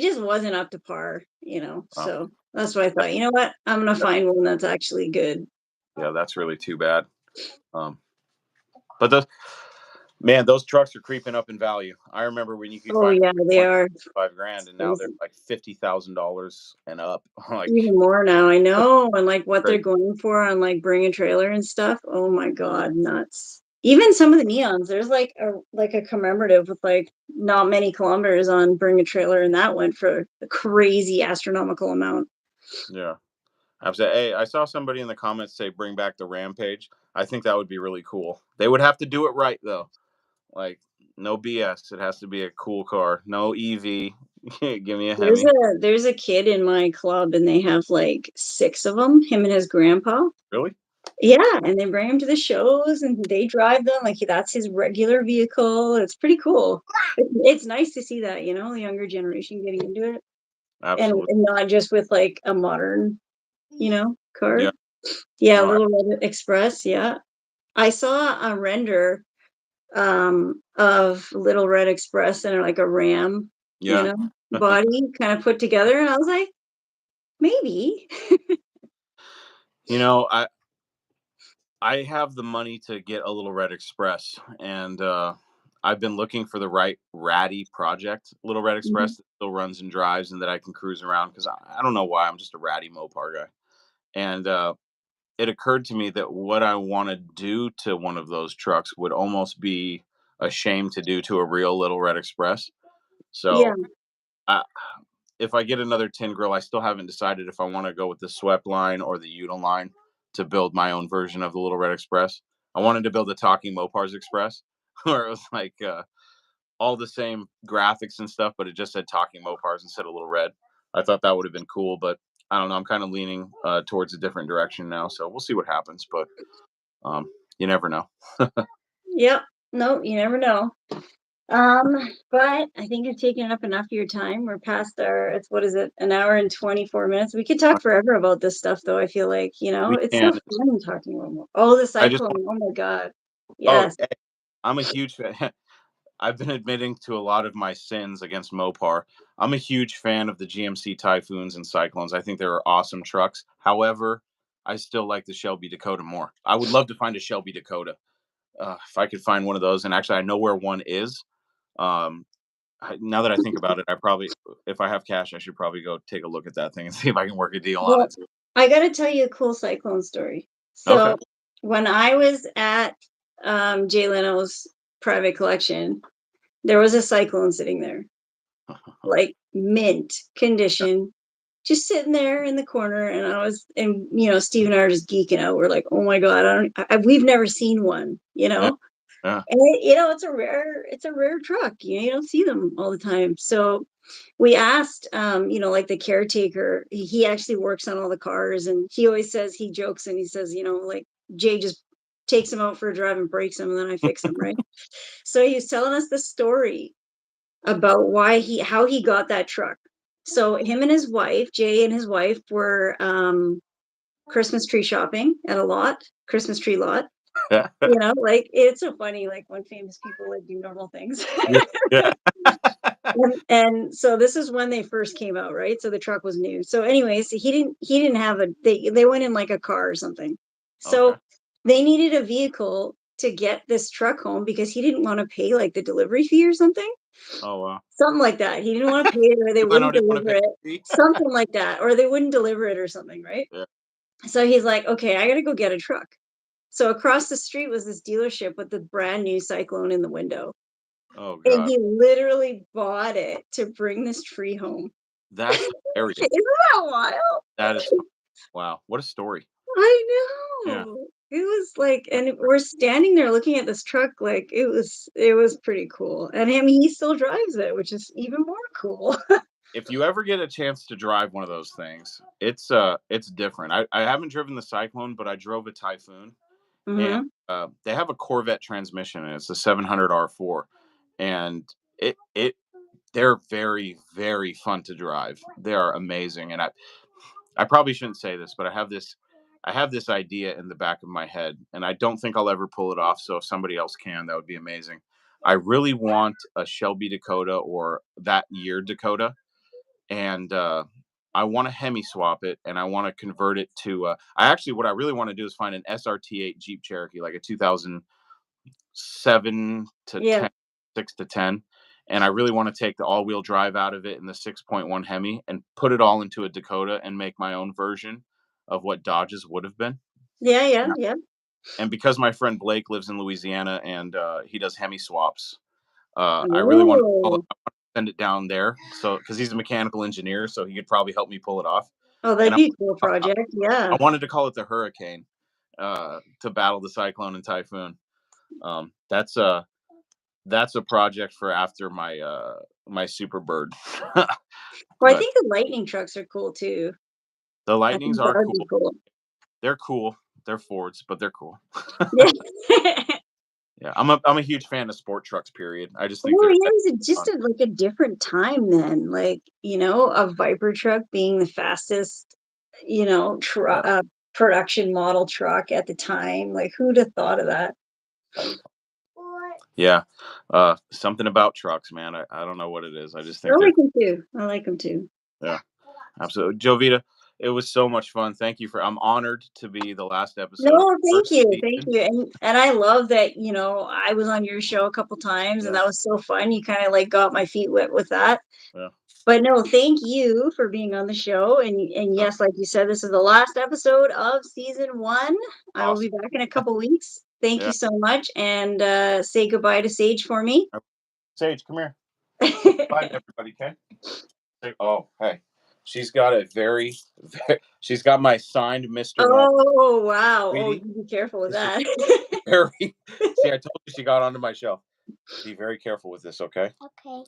just wasn't up to par. wow. So that's why I thought, "You know what? I'm gonna find one that's actually good." Yeah, that's really too bad. Um, but those trucks are creeping up in value. I remember when you could Oh, find yeah, they are. 5 grand, and now they're Crazy. like $50,000 and up. Like Even more now, I know, and, like, what they're crazy. going for on, like, Bring a Trailer and stuff, oh my god, nuts. Even some of the neons, there's, like a commemorative with, like, not many kilometers on Bring a Trailer, and that went for a crazy astronomical amount. Yeah. I've said, hey, I saw somebody in the comments say bring back the Rampage. I think that would be really cool. They would have to do it right though. Like no BS. It has to be a cool car. No EV. Give me a There's Hemi. a kid in my club, and they have, like, 6 of them. Him and his grandpa. Really? Yeah, and they bring him to the shows, and they drive them, like, that's his regular vehicle. It's pretty cool. It's nice to see that, the younger generation getting into it. And Absolutely. not just with, like, a modern, car. Yeah. Yeah, No, Little Red Express, yeah. I saw a render, of Little Red Express and, like, a Ram, yeah. body kinda put together, and I was like, "Maybe." You know, I have the money to get a little Red Express, and I've been looking for the right ratty project, Little Red Mhm. Express that still runs and drives and that I can cruise around because I don't know why I'm just a ratty Mopar guy. And it occurred to me that what I want to do to one of those trucks would almost be a shame to do to a real Little Red Express. Yeah. So I, if I get another tin grill, I still haven't decided if I want to go with the swept line or the Util line to build my own version of the Little Red Express. I wanted to build a Talking Mopars Express, where it was like all the same graphics and stuff, but it just said Talking Mopars instead of Little Red. I thought that would have been cool, but I don't know. I'm kind of leaning towards a different direction now, so we'll see what happens. But um, you never know. Yep. No, you never know. But I think you've taken up enough of your time. We're past it's what is it, an hour and 24 minutes. We could talk forever about this stuff though. I feel like, We it's so can. fun talking about oh, the I just want. cyclone. Oh my God. Oh, Yes. hey, I'm a huge fan. I've been admitting to a lot of my sins against Mopar. I'm a huge fan of the GMC Typhoons and Cyclones. I think they're awesome trucks. However, I still like the Shelby Dakota more. I would love to find a Shelby Dakota. If I could find one of those, and actually I know where one is. Um, now that I think about it, I probably, if I have cash, I should probably go take a look at that thing and see if I can work a deal on Well, it. I got to tell you a cool cyclone story. Okay. So when I was at Jay Leno's private collection, there was a cyclone sitting there, like mint condition, just sitting there in the corner. And Steve and I are just geeking out. We're like, oh my God, we've never seen one, Yeah. Yeah. and it's a rare truck. You don't see them all the time. So we asked, like the caretaker, he actually works on all the cars, and he always says, he jokes and he says, like Jay just takes him out for a drive and breaks him, and then I fix them, right? So he was telling us the story about how he got that truck. So him and his wife, Jay and his wife, were Christmas tree shopping at a Christmas tree lot. Like it's so funny, like when famous people like do normal things. Yeah. Yeah. And so this is when they first came out, right? So the truck was new. So anyways, he didn't have they went in like a car or something. Okay. So they needed a vehicle to get this truck home because he didn't want to pay like the delivery fee or something. Oh wow. Something like that. He didn't want to pay it, or they Leno wouldn't didn't want to deliver pay it. the fee. Something like that. Or they wouldn't deliver it or something, right? Yeah. So he's like, okay, I gotta go get a truck. So across the street was this dealership with the brand new Cyclone in the window. Oh And God. he literally bought it to bring this tree home. That's hilarious. Isn't that wild? That is wow. What a story. I Yeah. know. It was like, and we're standing there looking at this truck, like it was pretty cool. And I mean, he still drives it, which is even more cool. If you ever get a chance to drive one of those things, it's different. I haven't driven the Cyclone, but I drove a Typhoon, and Hmm. they have a Corvette transmission, and it's a 700 R4, and it they're very very fun to drive. They are amazing, and I probably shouldn't say this, but I have this idea in the back of my head, and I don't think I'll ever pull it off. So if somebody else can, that would be amazing. I really want a Shelby Dakota or that year Dakota, and I want to Hemi swap it, and I want to convert it to. What I really want to do is find an SRT8 Jeep Cherokee, like a 2007 to Yeah. 10, 6 to 10, and I really want to take the all-wheel drive out of it in the 6.1 Hemi and put it all into a Dakota and make my own version of what Dodge's would have been. Yeah. Yeah. And, Yeah. and because my friend Blake lives in Louisiana and he does Hemi swaps, I really want to Oh, send it down there. So because he's a mechanical engineer, so he could probably help me pull it off. oh, And that'd be a cool I, project. Yeah. I wanted to call it the Hurricane to battle the Cyclone and Typhoon. Um, that's a that's a project for after my Super Bird. Well, I But think the lightning trucks are cool too. the I Lightnings think that are would be cool. cool. They're cool. They're Fords, but they're cool. Yeah. Yeah, I'm a huge fan of sport trucks. Period. I just think Well, they're yeah, it's just fun. like a different time then. Like, a Viper truck being the fastest, Yeah, production model truck at the time. Like, who'd have thought of that? yeah. Something about trucks, man. I don't know what it is. I just I think they're like them too. I like them too. yeah, absolutely. Jovita, it was so much fun. Thank you for. I'm honored to be the last episode of No, the thank first you. Thank season. you. And I love that, I was on your show a couple times and Yeah, that was so fun. You kind of like got my feet wet with that. yeah. But no, thank you for being on the show. And Oh, yes, like you said, this is the last episode of season one. I will be awesome. back in a couple weeks. Thank you Yeah. so much. And say goodbye to Sage for me. Sage, come here. Bye, everybody. Okay. Oh, hey. She's got a she's got my signed Mr. No Oh, wow. Oh, Sweetie. you be careful with This is that. very see, I told you she got onto my shelf. Be very careful with this, okay?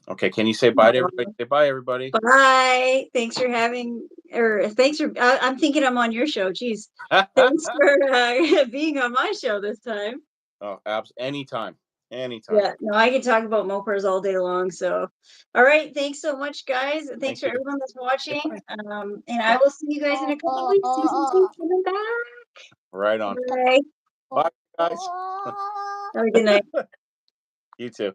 Okay, can you say bye to everybody? Say bye, everybody. Bye. Thanks for having, or thanks for, I'm thinking I'm on your show. Geez. Thanks for being on my show this time. Oh, anytime. Anytime. Yeah, no, I can talk about Mopars all day long. So, all right. Thanks so much, guys. Thanks Thank for you. everyone that's Say watching. bye. And I will see you guys in a couple of weeks. Season two coming back. Right on. Bye. Bye, guys. Have a good night. You too.